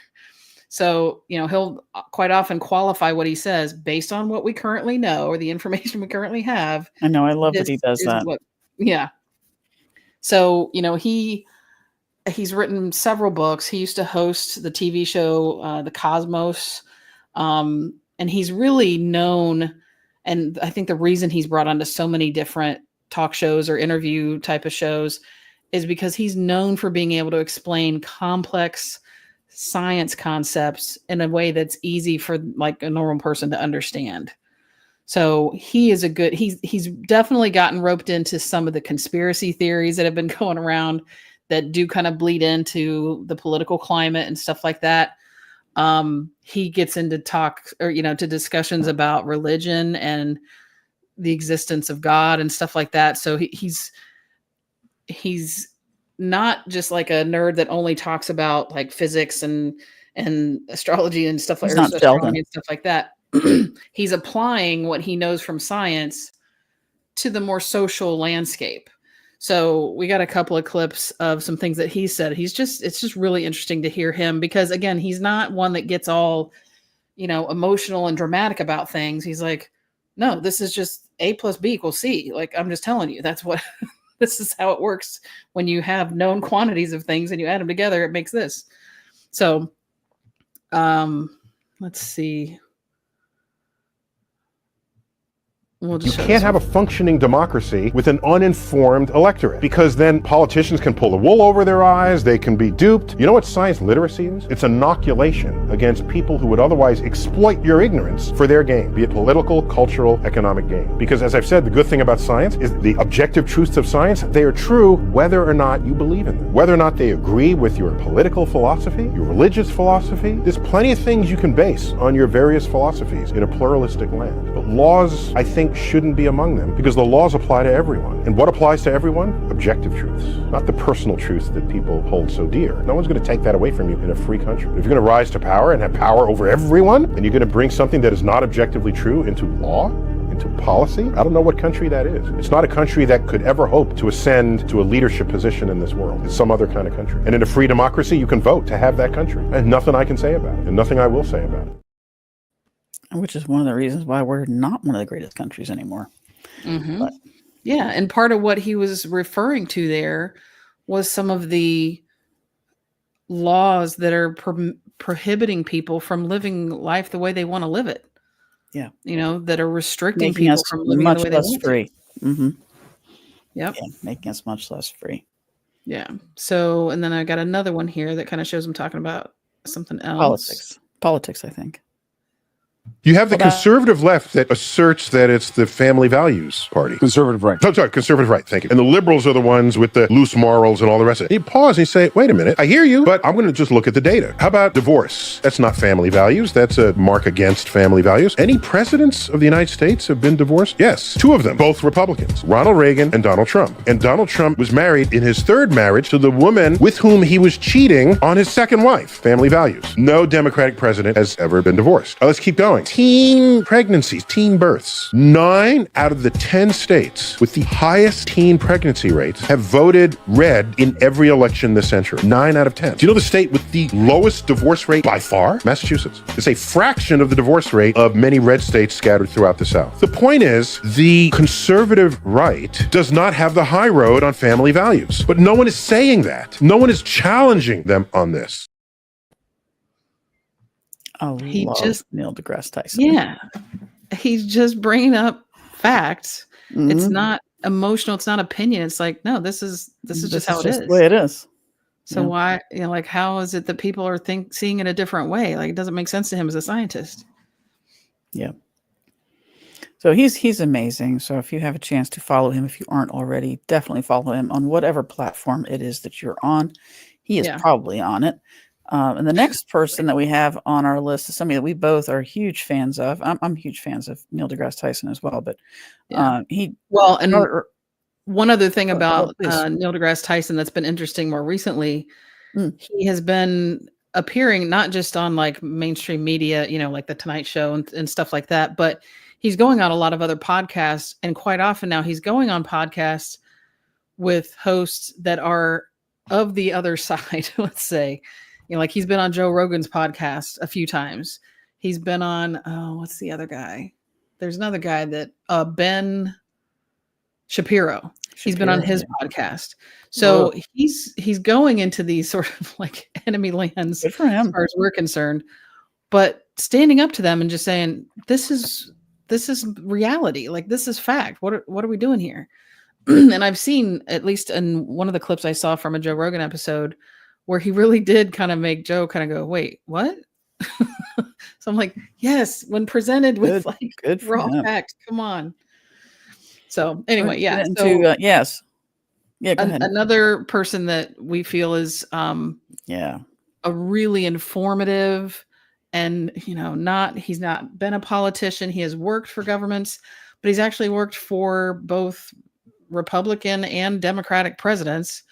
So, you know, he'll quite often qualify what he says based on what we currently know or the information we currently have. I know. I love that he does that. Yeah. So, you know, he's written several books. He used to host the TV show, The Cosmos. And he's really known. And I think the reason he's brought onto so many different talk shows or interview type of shows is because he's known for being able to explain complex science concepts in a way that's easy for like a normal person to understand. So he's definitely gotten roped into some of the conspiracy theories that have been going around that do kind of bleed into the political climate and stuff like that. He gets into to discussions about religion and the existence of God and stuff like that. So he's not just like a nerd that only talks about like physics and astrology and stuff like that. He's applying what he knows from science to the more social landscape. So we got a couple of clips of some things that he said. It's just really interesting to hear him, because again, he's not one that gets all, you know, emotional and dramatic about things. He's like, no, this is just A plus B equals C. Like, I'm just telling you, that's what, this is how it works. When you have known quantities of things and you add them together, it makes this. So, let's see. You can't have a functioning democracy with an uninformed electorate, because then politicians can pull the wool over their eyes, they can be duped. You know what science literacy is? It's inoculation against people who would otherwise exploit your ignorance for their gain, be it political, cultural, economic gain. Because as I've said, the good thing about science is the objective truths of science, they are true whether or not you believe in them. Whether or not they agree with your political philosophy, your religious philosophy, there's plenty of things you can base on your various philosophies in a pluralistic land. But laws, I think, shouldn't be among them, because the laws apply to everyone. And what applies to everyone? Objective truths, not the personal truths that people hold so dear. No one's going to take that away from you in a free country. If you're going to rise to power and have power over everyone, and you're going to bring something that is not objectively true into law, into policy, I don't know what country that is. It's not a country that could ever hope to ascend to a leadership position in this world. It's some other kind of country. And in a free democracy, you can vote to have that country. And nothing I can say about it, and nothing I will say about it. Which is one of the reasons why we're not one of the greatest countries anymore. Mm-hmm. But, yeah. And part of what he was referring to there was some of the laws that are prohibiting people from living life the way they want to live it. Yeah. You know, that are restricting making people us from living much the way they less want free. Mm-hmm. Yep. Yeah, making us much less free. Yeah. So, and then I got another one here that kind of shows him talking about something else. Politics, I think. You have the conservative left that asserts that it's the family values party. Conservative right. Oh, sorry, conservative right, thank you. And the liberals are the ones with the loose morals and all the rest of it. You pause and you say, wait a minute, I hear you, but I'm going to just look at the data. How about divorce? That's not family values. That's a mark against family values. Any presidents of the United States have been divorced? Yes, 2 of them, both Republicans, Ronald Reagan and Donald Trump. And Donald Trump was married in his 3rd marriage to the woman with whom he was cheating on his 2nd wife. Family values. No Democratic president has ever been divorced. Now, let's keep going. Teen pregnancies, teen births. 9 out of the 10 states with the highest teen pregnancy rates have voted red in every election this century. 9 out of 10. Do you know the state with the lowest divorce rate by far? Massachusetts. It's a fraction of the divorce rate of many red states scattered throughout the South. The point is, the conservative right does not have the high road on family values. But no one is saying that. No one is challenging them on this. He just Neil deGrasse Tyson. Yeah. He's just bringing up facts. Mm-hmm. It's not emotional. It's not opinion. It's like, no, this is just how it is. The way it is. So why, like, how is it that people are seeing it a different way? Like, it doesn't make sense to him as a scientist. Yeah. So he's amazing. So if you have a chance to follow him, if you aren't already, definitely follow him on whatever platform it is that you're on. He is probably on it. And the next person that we have on our list is somebody that we both are huge fans of. I'm huge fans of Neil deGrasse Tyson as well, but one other thing about Neil deGrasse Tyson that's been interesting more recently, he has been appearing not just on like mainstream media, like the Tonight Show and stuff like that, but he's going on a lot of other podcasts, and quite often now he's going on podcasts with hosts that are of the other side, let's say. Like he's been on Joe Rogan's podcast a few times. He's been on, what's the other guy? There's another guy that, Ben Shapiro. He's been on his podcast. So he's going into these sort of like enemy lands Good for him. as far as we're concerned, but standing up to them and just saying, this is reality. Like, this is fact. What are we doing here? And I've seen, at least in one of the clips I saw from a Joe Rogan episode, where he really did kind of make Joe kind of go, wait, what? So I'm like, yes, when presented with good raw facts, come on. So anyway, yeah. Yes. Yeah. Go ahead. Another person that we feel is a really informative and, he's not been a politician. He has worked for governments, but he's actually worked for both Republican and Democratic presidents.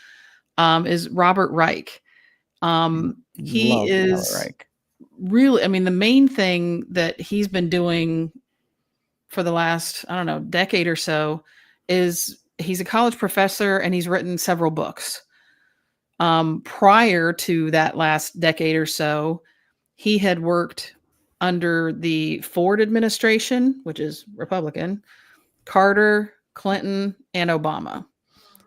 Is Robert Reich. He is really, the main thing that he's been doing for the last, decade or so is he's a college professor and he's written several books. Prior to that last decade or so, he had worked under the Ford administration, which is Republican, Carter, Clinton, and Obama.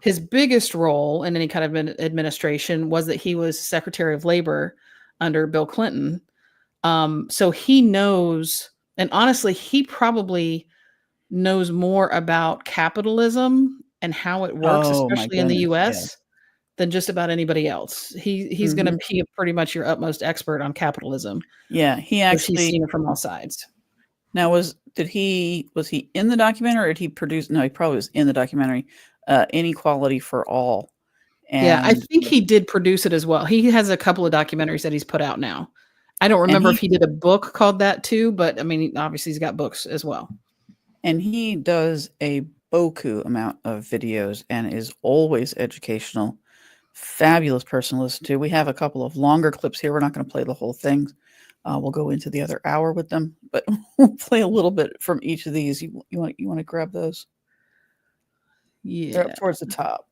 His biggest role in any kind of administration was that he was Secretary of Labor under Bill Clinton. So he knows, and honestly, he probably knows more about capitalism and how it works, especially in the U.S., than just about anybody else. He's going to be pretty much your utmost expert on capitalism. Yeah, he's seen it from all sides. Now, was he in the documentary, or did he produce? No, he probably was in the documentary. Inequality for All. And I think he did produce it as well. He has a couple of documentaries that he's put out now. I don't remember if he did a book called that too, but obviously he's got books as well. And he does a boku amount of videos and is always educational. Fabulous person to listen to. We have a couple of longer clips here. We're not going to play the whole thing. We'll go into the other hour with them, but we'll play a little bit from each of these. You want to grab those? Yeah. They're up towards the top.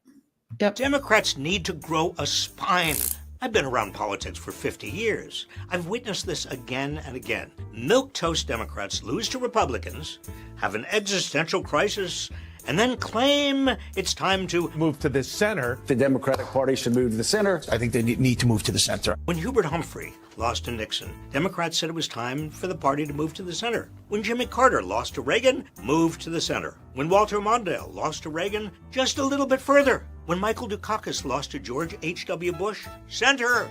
Yep. Democrats need to grow a spine. I've been around politics for 50 years. I've witnessed this again and again. Milquetoast Democrats lose to Republicans, have an existential crisis, and then claim it's time to move to the center. The Democratic Party should move to the center. I think they need to move to the center. When Hubert Humphrey lost to Nixon, Democrats said it was time for the party to move to the center. When Jimmy Carter lost to Reagan, move to the center. When Walter Mondale lost to Reagan, just a little bit further. When Michael Dukakis lost to George H.W. Bush, center.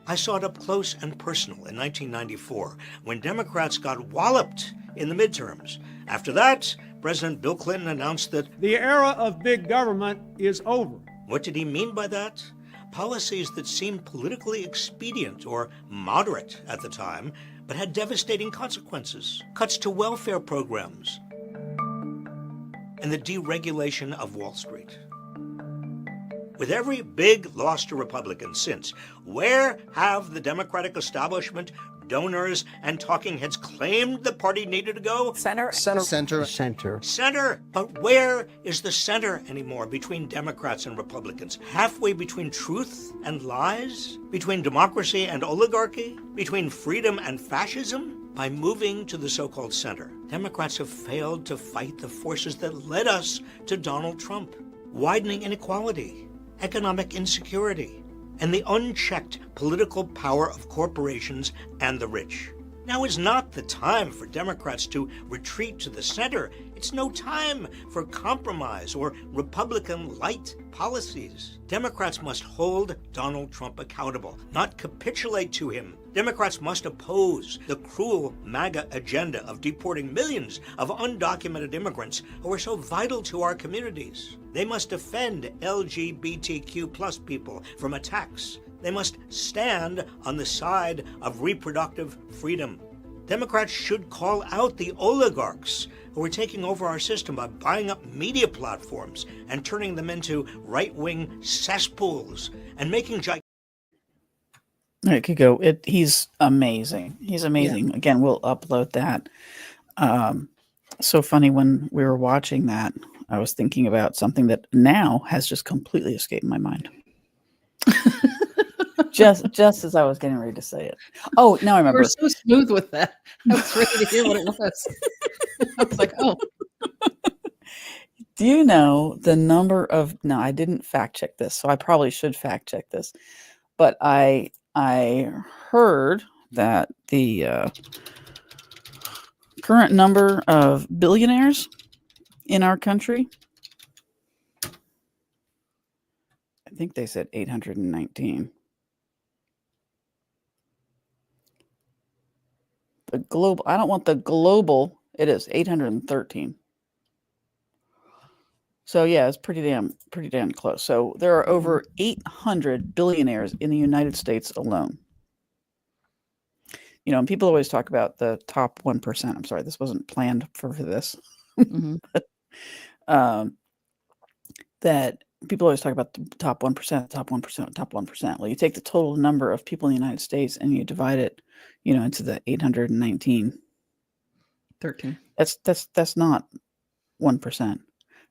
I saw it up close and personal in 1994 when Democrats got walloped in the midterms. After that, President Bill Clinton announced that the era of big government is over. What did he mean by that? Policies that seemed politically expedient or moderate at the time, but had devastating consequences. Cuts to welfare programs and the deregulation of Wall Street. With every big loss to Republicans since, where have the Democratic establishment, donors, and talking heads claimed the party needed to go? Center. Center. But where is the center anymore between Democrats and Republicans? Halfway between truth and lies? Between democracy and oligarchy? Between freedom and fascism? By moving to the so-called center, Democrats have failed to fight the forces that led us to Donald Trump. Widening inequality, economic insecurity, and the unchecked political power of corporations and the rich. Now is not the time for Democrats to retreat to the center. It's no time for compromise or Republican-light policies. Democrats must hold Donald Trump accountable, not capitulate to him. Democrats must oppose the cruel MAGA agenda of deporting millions of undocumented immigrants who are so vital to our communities. They must defend LGBTQ+ people from attacks. They must stand on the side of reproductive freedom. Democrats should call out the oligarchs who are taking over our system by buying up media platforms and turning them into right-wing cesspools and making It could go. He's amazing. He's amazing. Yeah. Again, we'll upload that. So funny, when we were watching that, I was thinking about something that now has just completely escaped my mind. just as I was getting ready to say it. Oh, now I remember. We're so smooth with that. I was ready to hear what it was. I was like, oh. Do you know the number of? No, I didn't fact check this, so I probably should fact check this. But I heard that the current number of billionaires in our country, I think they said 819. The global, I don't want the global, it is 813. So yeah, it's pretty damn close. So there are over 800 billionaires in the United States alone. You know, and people always talk about the top 1%. I'm sorry, this wasn't planned for this. Mm-hmm. That people always talk about the top 1%, top 1%, top 1%. Well, you take the total number of people in the United States and you divide it, you know, into the 819. 13. That's not 1%.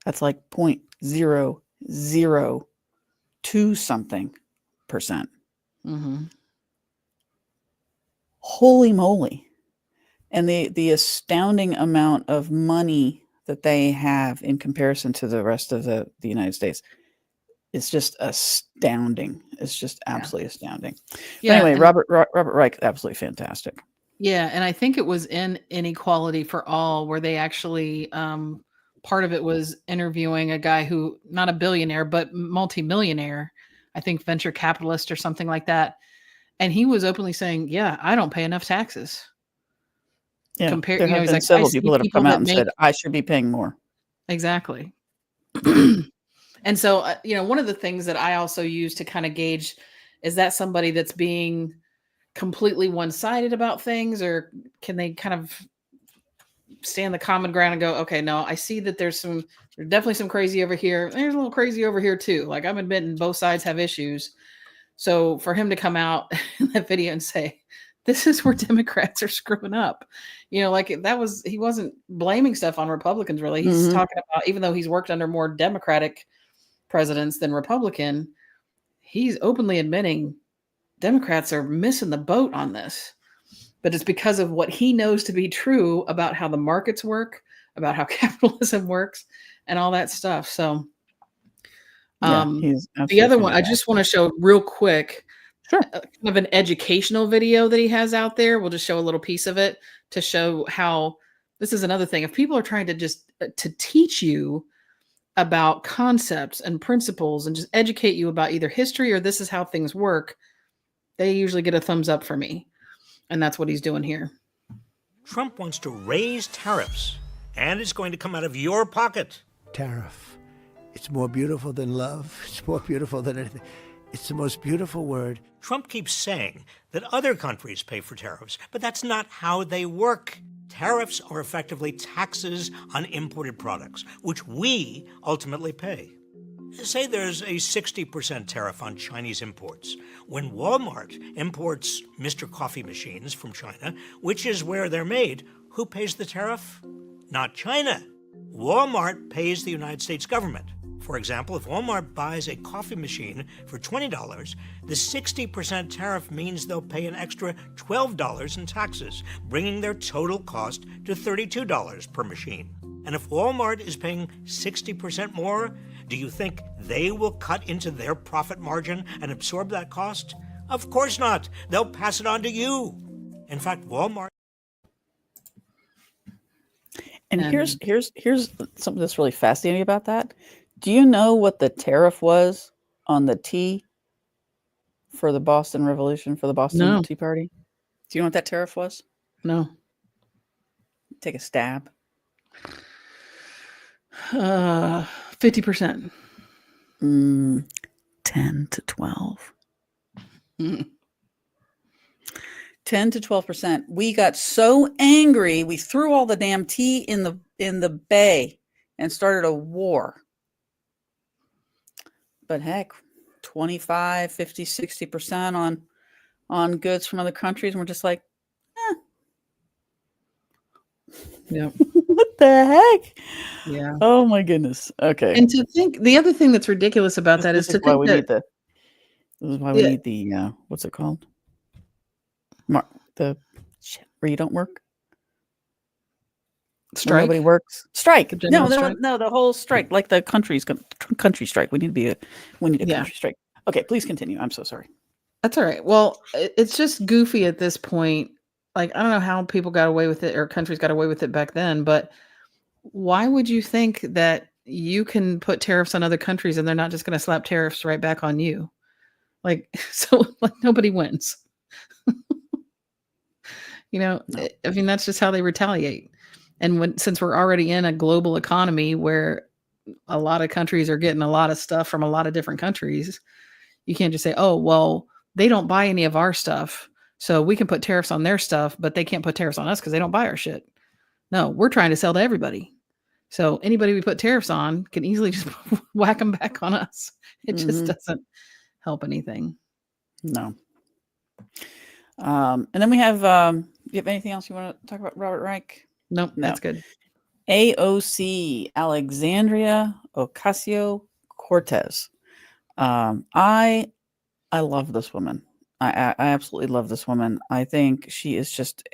That's like 0.002 something percent. Mm-hmm. Holy moly. And the astounding amount of money that they have in comparison to the rest of the United States. It's just astounding. It's just absolutely astounding. Yeah, but anyway, Robert Reich, absolutely fantastic. Yeah, and I think it was in Inequality for All where they actually part of it was interviewing a guy who, not a billionaire, but multimillionaire, I think venture capitalist or something like that. And he was openly saying, yeah, I don't pay enough taxes. Yeah, there have been several people that have come out and said, I should be paying more. Exactly. And so, you know, one of the things that I also use to kind of gauge, is that somebody that's being completely one-sided about things, or can they kind of stand the common ground and go, okay, no, I see that there's definitely some crazy over here. There's a little crazy over here too. Like, I'm admitting both sides have issues. So for him to come out in that video and say, this is where Democrats are screwing up, you know, like he wasn't blaming stuff on Republicans, really. He's talking about, even though he's worked under more Democratic presidents than Republican, he's openly admitting Democrats are missing the boat on this. But it's because of what he knows to be true about how the markets work, about how capitalism works, and all that stuff. So the other one, I just want to show real quick, kind of an educational video that he has out there. We'll just show a little piece of it to show how this is another thing. If people are trying to just to teach you about concepts and principles and just educate you about either history or this is how things work, They usually get a thumbs up for me. And that's what he's doing here. Trump wants to raise tariffs, and it's going to come out of your pocket. Tariff. It's more beautiful than love. It's more beautiful than anything. It's the most beautiful word. Trump keeps saying that other countries pay for tariffs, but that's not how they work. Tariffs are effectively taxes on imported products, which we ultimately pay. Say there's a 60% tariff on Chinese imports. When Walmart imports Mr. Coffee machines from China, which is where they're made, who pays the tariff? Not China. Walmart pays the United States government. For example, if Walmart buys a coffee machine for $20, the 60% tariff means they'll pay an extra $12 in taxes, bringing their total cost to $32 per machine. And if Walmart is paying 60% more, do you think they will cut into their profit margin and absorb that cost? Of course not. They'll pass it on to you. In fact, Walmart. And here's something that's really fascinating about that. Do you know what the tariff was on the tea for the Boston Revolution, for the Boston Tea Party? Do you know what that tariff was? No. Take a stab. 50%. 10 to 12. 10 to 12%. We got so angry, we threw all the damn tea in the bay and started a war. But heck, 25, 50, 60% on goods from other countries, and we're just like, yeah. What the heck? Yeah. Oh my goodness. Okay. And to think, the other thing that's ridiculous about that is to think that this is why we need the what's it called? The shit where you don't work. Strike. Nobody works. Strike. General strike? No, the whole strike, like the country strike. We need a country strike. Okay, please continue. I'm so sorry. That's all right. Well, it's just goofy at this point. Like, I don't know how people got away with it or countries got away with it back then, but why would you think that you can put tariffs on other countries and they're not just going to slap tariffs right back on you? Like, so like nobody wins. I mean, that's just how they retaliate. And since we're already in a global economy where a lot of countries are getting a lot of stuff from a lot of different countries, you can't just say, oh, well, they don't buy any of our stuff, so we can put tariffs on their stuff, but they can't put tariffs on us because they don't buy our shit. No, we're trying to sell to everybody. So anybody we put tariffs on can easily just whack them back on us. It just doesn't help anything. No. And then we have, you have anything else you want to talk about Robert Reich? Nope, that's good. AOC, Alexandria Ocasio-Cortez. I love this woman. I absolutely love this woman. I think she is just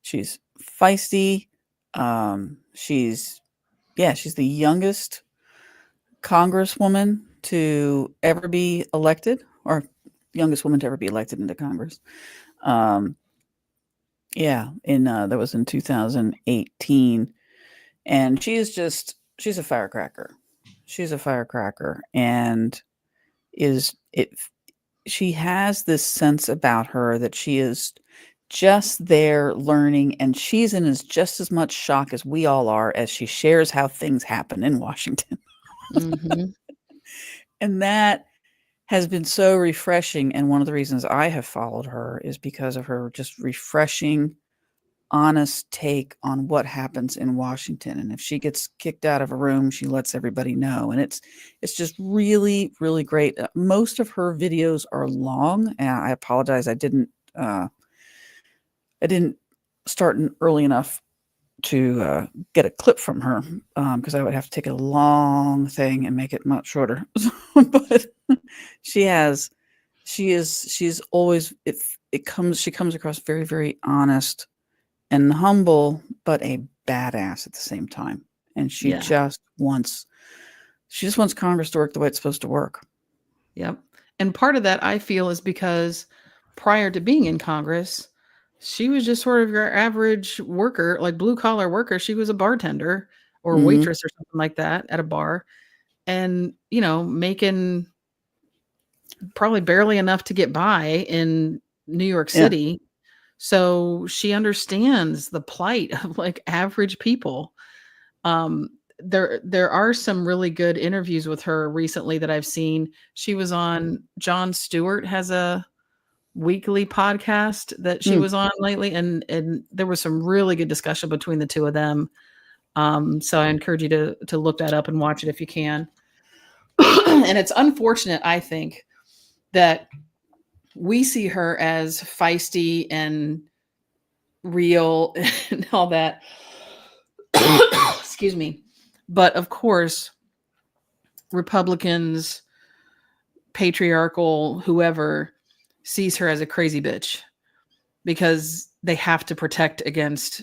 she's feisty. She's the youngest congresswoman to ever be elected, or youngest woman to ever be elected into Congress. That was in 2018. And she's a firecracker. She's a firecracker. And she has this sense about her that she is just there learning, and she's in just as much shock as we all are as she shares how things happen in Washington. And that has been so refreshing. And one of the reasons I have followed her is because of her just refreshing, honest take on what happens in Washington. And if she gets kicked out of a room, she lets everybody know. And it's just really, really great. Most of her videos are long, and I apologize. I didn't start early enough to get a clip from her because I would have to take a long thing and make it much shorter. But she comes across very, very honest and humble, but a badass at the same time. And she just wants Congress to work the way it's supposed to work. Yep. And part of that, I feel, is because prior to being in Congress, she was just sort of your average worker, like blue collar worker. She was a bartender or waitress or something like that at a bar, and making probably barely enough to get by in New York City. So she understands the plight of like average people. There are some really good interviews with her recently that I've seen. She was on Jon Stewart has a weekly podcast that she was on lately, and there was some really good discussion between the two of them. So I encourage you to look that up and watch it if you can. And it's unfortunate, I think, that we see her as feisty and real and all that. Excuse me. But of course, Republicans, patriarchal, whoever, sees her as a crazy bitch because they have to protect against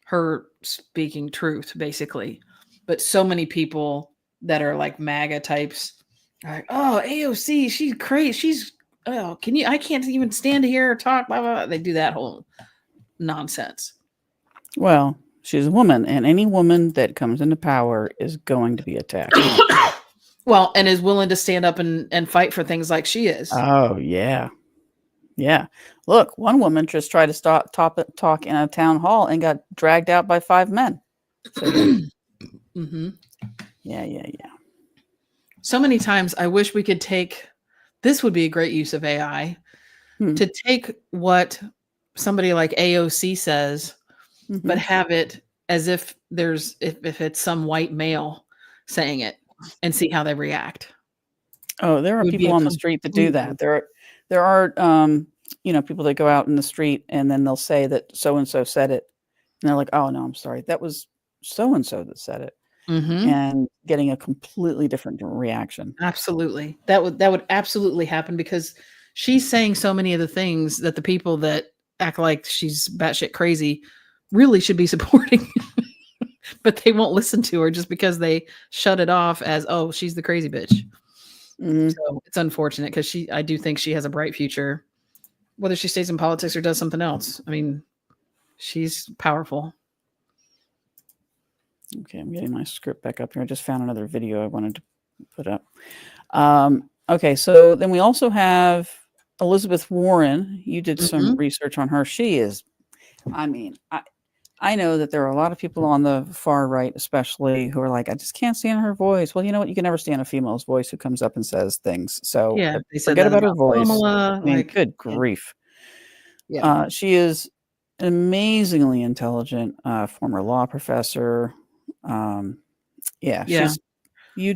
her speaking truth, basically. But so many people that are like MAGA types are like, oh, AOC, she's crazy. She's, oh, I can't even stand to hear her talk, blah, blah, blah. They do that whole nonsense. Well, she's a woman, and any woman that comes into power is going to be attacked. Well, and is willing to stand up and fight for things like she is. Oh, yeah. Yeah. Look, one woman just tried to talk in a town hall and got dragged out by 5 men. So, yeah. So many times I wish we could take, this would be a great use of AI, to take what somebody like AOC says, but have it as if if it's some white male saying it and see how they react. Oh, there are people on the street that do that. There are people that go out in the street and then they'll say that so-and-so said it. And they're like, oh no, I'm sorry. That was so-and-so that said it. And getting a completely different reaction. Absolutely. That would absolutely happen because she's saying so many of the things that the people that act like she's batshit crazy really should be supporting, but they won't listen to her just because they shut it off as, oh, she's the crazy bitch. So it's unfortunate because I do think she has a bright future, whether she stays in politics or does something else. I mean, she's powerful. Okay, I'm getting my script back up here. I just found another video I wanted to put up. Okay, so then we also have Elizabeth Warren. You did some research on her. She is, I know that there are a lot of people on the far right, especially, who are like, I just can't stand her voice. Well, you know what? You can never stand a female's voice who comes up and says things. So yeah, forget about her voice. Pamela, good grief. Yeah. She is an amazingly intelligent former law professor. She's, you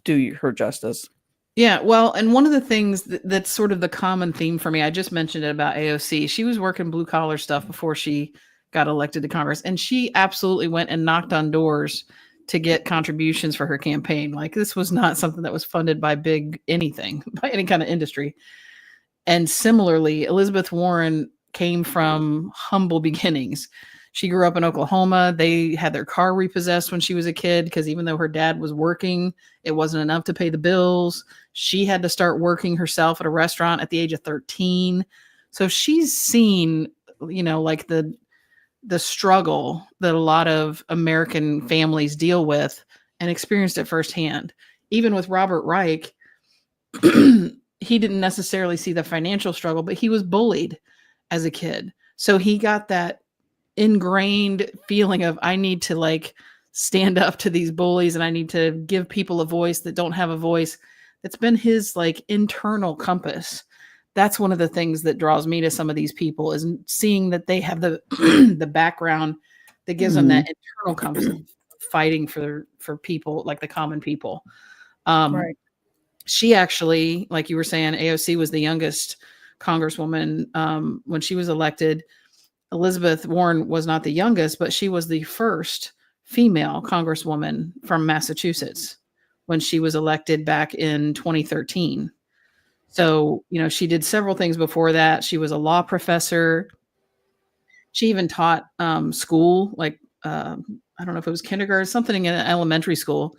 do her justice. Yeah, well, and one of the things that's sort of the common theme for me, I just mentioned it about AOC. She was working blue collar stuff before she got elected to Congress, and she absolutely went and knocked on doors to get contributions for her campaign. Like, this was not something that was funded by big anything, by any kind of industry. And similarly, Elizabeth Warren came from humble beginnings. She grew up in Oklahoma. They had their car repossessed when she was a kid because even though her dad was working, it wasn't enough to pay the bills. She had to start working herself at a restaurant at the age of 13. So she's seen, like the struggle that a lot of American families deal with and experienced it firsthand. Even with Robert Reich, he didn't necessarily see the financial struggle, but he was bullied as a kid. So he got that ingrained feeling of, I need to stand up to these bullies and I need to give people a voice that don't have a voice. That's been his internal compass. That's one of the things that draws me to some of these people, is seeing that they have the the background that gives them that internal compass of fighting for people, like the common people. Right. She actually, like you were saying, AOC was the youngest congresswoman when she was elected. Elizabeth Warren was not the youngest, but she was the first female congresswoman from Massachusetts when she was elected back in 2013. So, she did several things before that. She was a law professor. She even taught school, I don't know if it was kindergarten, something in elementary school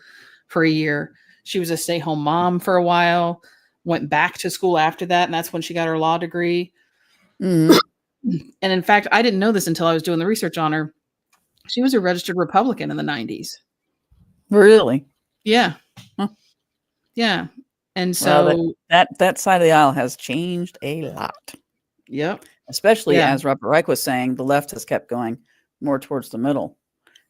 for a year. She was a stay-home mom for a while, went back to school after that, and that's when she got her law degree. And in fact, I didn't know this until I was doing the research on her. She was a registered Republican in the 90s. Really? Yeah. Huh. Yeah. And so well, that side of the aisle has changed a lot. Yep. Especially Yeah. as Robert Reich was saying, the left has kept going more towards the middle.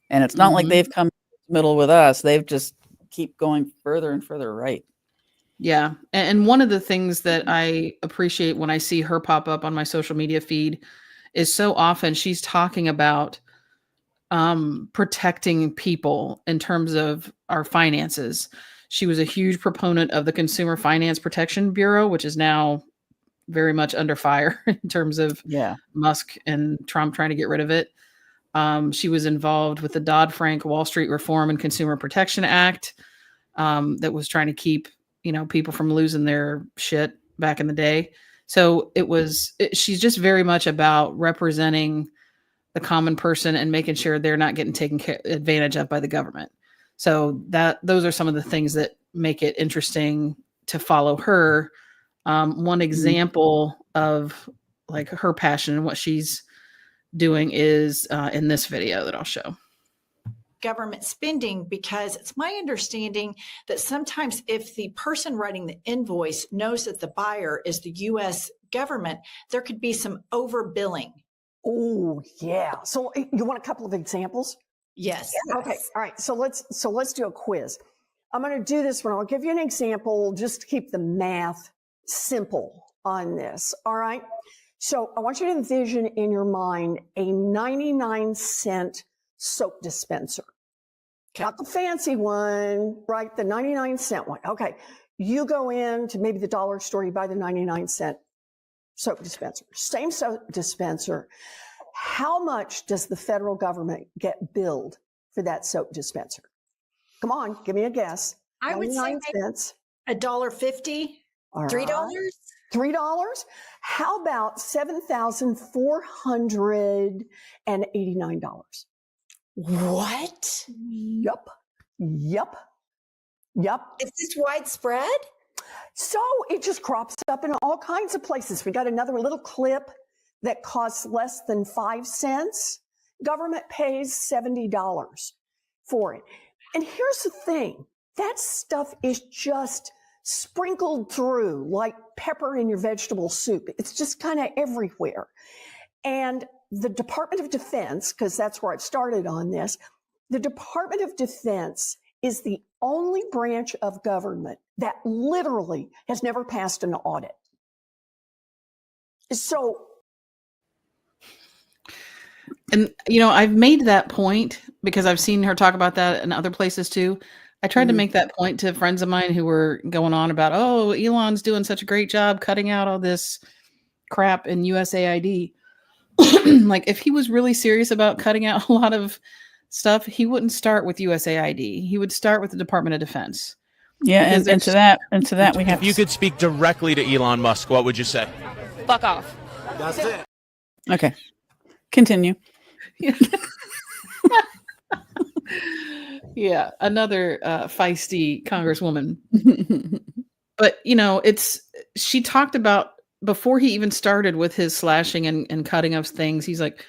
And it's not like they've come to the middle with us. They've just keep going further and further right. Yeah. And one of the things that I appreciate when I see her pop up on my social media feed is so often she's talking about protecting people in terms of our finances. She was a huge proponent of the Consumer Finance Protection Bureau, which is now very much under fire in terms of Musk and Trump trying to get rid of it. She was involved with the Dodd-Frank Wall Street Reform and Consumer Protection Act that was trying to keep, people from losing their shit back in the day. So she's just very much about representing the common person and making sure they're not getting taken advantage of by the government. So those are some of the things that make it interesting to follow her. One example of like her passion and what she's doing is in this video that I'll show. Government spending, because it's my understanding that sometimes if the person writing the invoice knows that the buyer is the U.S. government, there could be some overbilling. Oh, yeah. So you want a couple of examples? Yes. Okay. All right. So let's do a quiz. I'm going to do this one. I'll give you an example just to keep the math simple on this. All right. So I want you to envision in your mind a 99-cent soap dispenser. Not the fancy one, right? The 99-cent one. Okay. You go into maybe the dollar store, you buy the 99-cent soap dispenser. Same soap dispenser. How much does the federal government get billed for that soap dispenser? Come on, give me a guess. I would say cents. $1.50. $3. $3. How about $7,489? What? Yep. Is this widespread? So it just crops up in all kinds of places. We got another little clip that costs less than 5 cents. Government pays $70 for it. And here's the thing. That stuff is just sprinkled through like pepper in your vegetable soup. It's just kind of everywhere. And the Department of Defense, because that's where I've started on this, the Department of Defense is the only branch of government that literally has never passed an audit. So, and I've made that point because I've seen her talk about that in other places too. I tried to make that point to friends of mine who were going on about, oh, Elon's doing such a great job cutting out all this crap in USAID. Like, if he was really serious about cutting out a lot of stuff, he wouldn't start with USAID. He would start with the Department of Defense. Yeah, and to that we have. If you could speak directly to Elon Musk, what would you say? Fuck off. That's it. Okay, continue. Yeah, another feisty congresswoman. But she talked about before he even started with his slashing and cutting of things. She's like,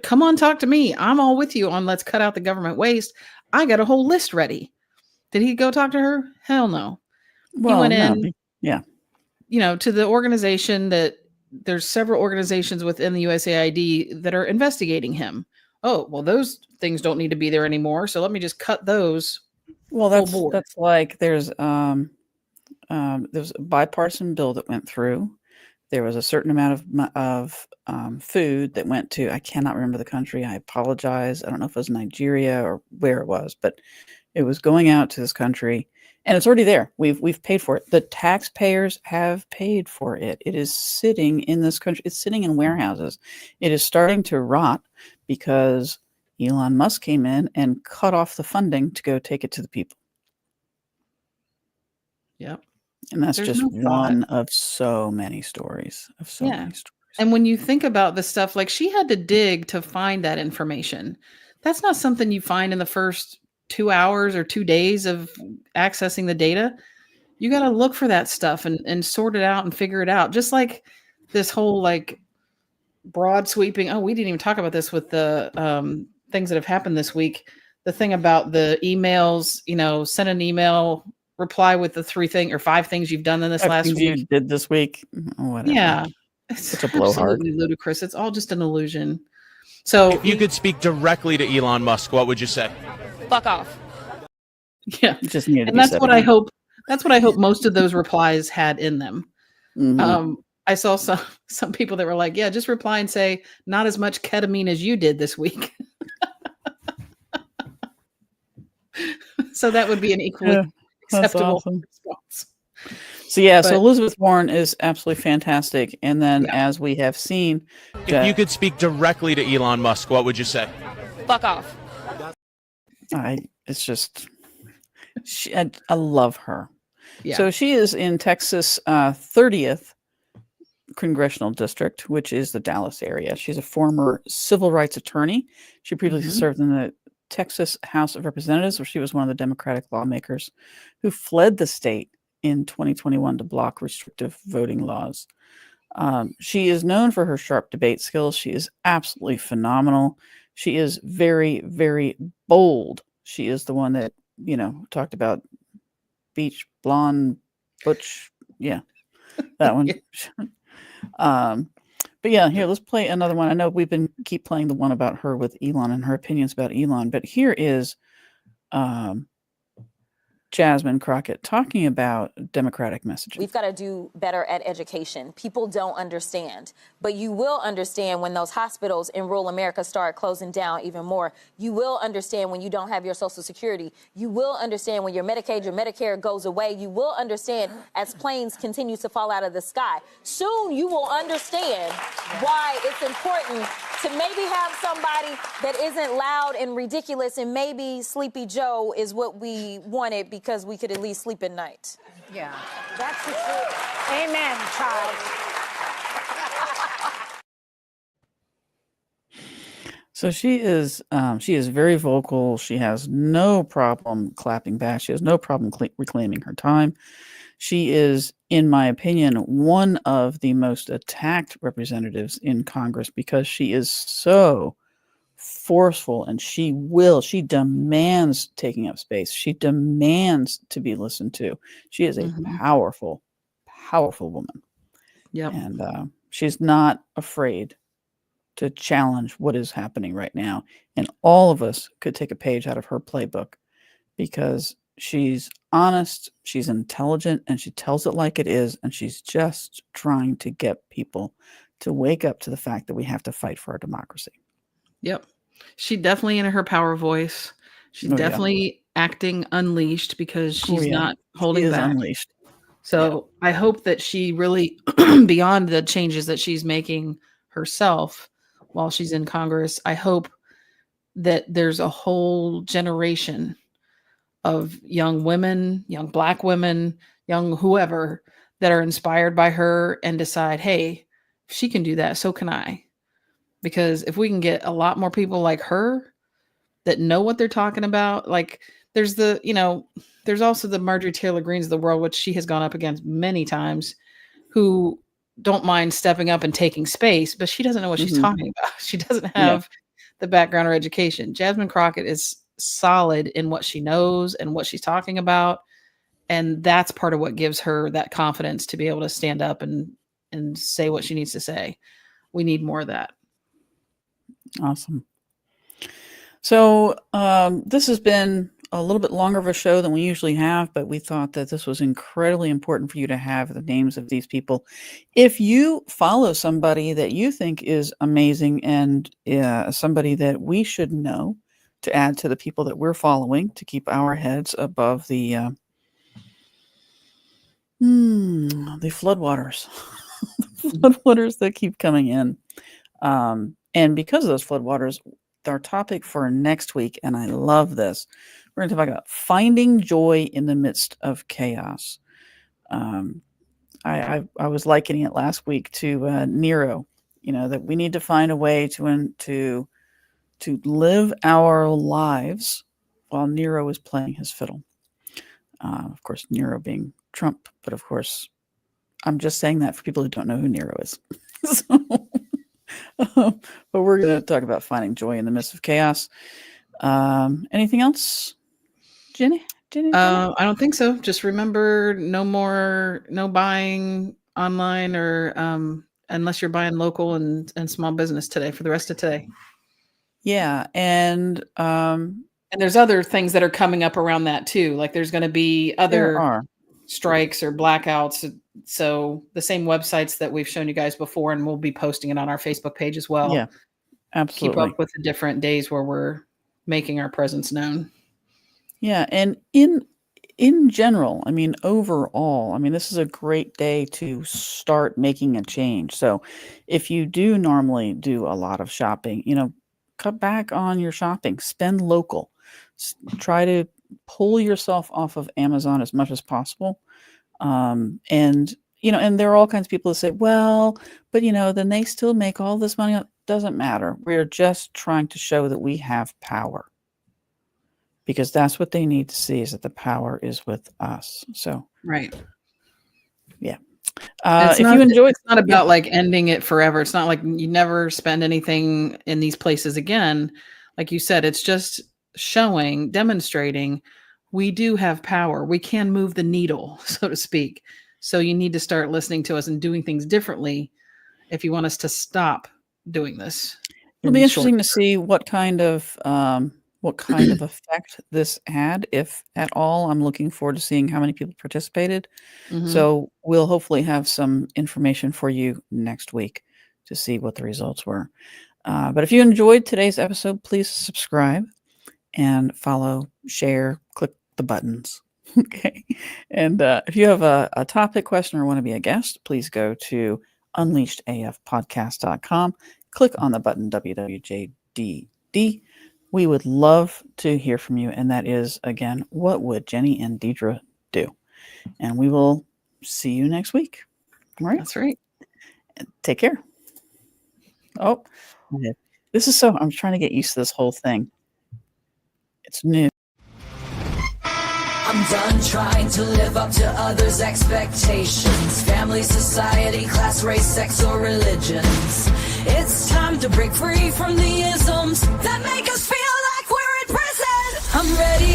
come on, talk to me. I'm all with you on let's cut out the government waste. I got a whole list ready. Did he go talk to her? Hell no. Well, he went in, yeah. To the organization that there's several organizations within the USAID that are investigating him. Oh, well, those things don't need to be there anymore. So let me just cut those. Well, that's like there's a bipartisan bill that went through. There was a certain amount of food that went to, I cannot remember the country. I apologize. I don't know if it was Nigeria or where it was, but it was going out to this country, and it's already there. We've paid for it. The taxpayers have paid for it. It is sitting in this country. It's sitting in warehouses. It is starting to rot because Elon Musk came in and cut off the funding to go take it to the people. Yep. And that's just one of so many stories. Many stories. And when you think about the stuff, like she had to dig to find that information. That's not something you find in the first 2 hours or 2 days of accessing the data. You got to look for that stuff and sort it out and figure it out. Just like this whole like broad sweeping. Oh, we didn't even talk about this with the things that have happened this week. The thing about the emails, send an email reply with the 5 things you've done in this last Things week. you did this week. Whatever. Yeah. It's Such a blowhard. absolutely ludicrous. It's all just an illusion. So If you could speak directly to Elon Musk, what would you say? Fuck off. Yeah. It just needed to And be that's said what I again. hope. That's what I hope most of those replies had in them. Mhm. I saw some people that were like, yeah, just reply and say, not as much ketamine as you did this week. So that would be an equally Yeah, that's acceptable awesome. response. So yeah, But- so Elizabeth Warren is absolutely fantastic. And then Yeah. as we have seen, If you could speak directly to Elon Musk, what would you say? Fuck off. it's just, I love her. Yeah. So she is in Texas 30th congressional district, which is the Dallas area. She's a former civil rights attorney. She previously served in the Texas House of Representatives, where she was one of the Democratic lawmakers who fled the state in 2021 to block restrictive voting laws. She is known for her sharp debate skills. She is absolutely phenomenal. She is very, very bold. She is the one that, talked about beach blonde, butch. Yeah, that one. But yeah, here, let's play another one. I know we've been keep playing the one about her with Elon and her opinions about Elon, but here is Jasmine Crockett talking about democratic messaging. We've got to do better at education. People don't understand, but you will understand when those hospitals in rural America start closing down even more. You will understand when you don't have your Social Security. You will understand when your Medicaid, your Medicare goes away. You will understand as planes continue to fall out of the sky. Soon you will understand why it's important to maybe have somebody that isn't loud and ridiculous, and maybe Sleepy Joe is what we wanted because we could at least sleep at night. Yeah, that's the truth. Amen, child. So she is very vocal. She has no problem clapping back. She has no problem reclaiming her time. She is, in my opinion, one of the most attacked representatives in Congress because she is so forceful, and she demands taking up space. She demands to be listened to. She is a powerful, powerful woman. Yep. And she's not afraid to challenge what is happening right now. And all of us could take a page out of her playbook because she's honest, she's intelligent, and she tells it like it is. And she's just trying to get people to wake up to the fact that we have to fight for our democracy. Yep. She definitely in her power voice. She's definitely acting unleashed because she's not holding back. Unleashed. So I hope that she really, beyond the changes that she's making herself while she's in Congress, I hope that there's a whole generation of young women, young Black women, young whoever that are inspired by her and decide, hey, if she can do that, so can I. Because if we can get a lot more people like her that know what they're talking about, like there's there's also the Marjorie Taylor Greens of the world, which she has gone up against many times, who don't mind stepping up and taking space, but she doesn't know what she's talking about. She doesn't have the background or education. Jasmine Crockett is solid in what she knows and what she's talking about. And that's part of what gives her that confidence to be able to stand up and say what she needs to say. We need more of that. Awesome. So this has been a little bit longer of a show than we usually have, but we thought that this was incredibly important for you to have the names of these people. If you follow somebody that you think is amazing and somebody that we should know to add to the people that we're following to keep our heads above the floodwaters, floodwaters that keep coming in. And because of those floodwaters, our topic for next week, and I love this, we're going to talk about finding joy in the midst of chaos. I was likening it last week to Nero, that we need to find a way to live our lives while Nero is playing his fiddle. Of course, Nero being Trump, but of course, I'm just saying that for people who don't know who Nero is. But we're going to talk about finding joy in the midst of chaos. Anything else, Jenny? I don't think so. Just remember, no buying online or unless you're buying local and small business today for the rest of today. Yeah, and there's other things that are coming up around that too. Like there's going to be other strikes or blackouts. So the same websites that we've shown you guys before, and we'll be posting it on our Facebook page as well. Yeah, absolutely. Keep up with the different days where we're making our presence known. Yeah, and in general, I mean, overall, I mean, this is a great day to start making a change. So if you do normally do a lot of shopping, cut back on your shopping, spend local, try to pull yourself off of Amazon as much as possible. And there are all kinds of people that say, well, but then they still make all this money. It doesn't matter. We're just trying to show that we have power. Because that's what they need to see, is that the power is with us. So right, yeah. If you enjoy, it's not about like ending it forever. It's not like you never spend anything in these places again. Like you said, it's just demonstrating we do have power. We can move the needle, so to speak. So you need to start listening to us and doing things differently if you want us to stop doing this. It'll be interesting to see what kind of effect this had, if at all. I'm looking forward to seeing how many people participated. Mm-hmm. So we'll hopefully have some information for you next week to see what the results were. But if you enjoyed today's episode, please subscribe and follow, share, click the buttons. Okay. And if you have a topic, question, or want to be a guest, please go to unleashedafpodcast.com. Click on the button WWJDD. We would love to hear from you. And that is, again, what would Jenny and Deidre do? And we will see you next week. All right. That's right. Take care. Oh, I'm trying to get used to this whole thing. It's new. I'm done trying to live up to others' expectations. Family, society, class, race, sex, or religions. It's time to break free from the isms that make us feel like we're in prison. I'm ready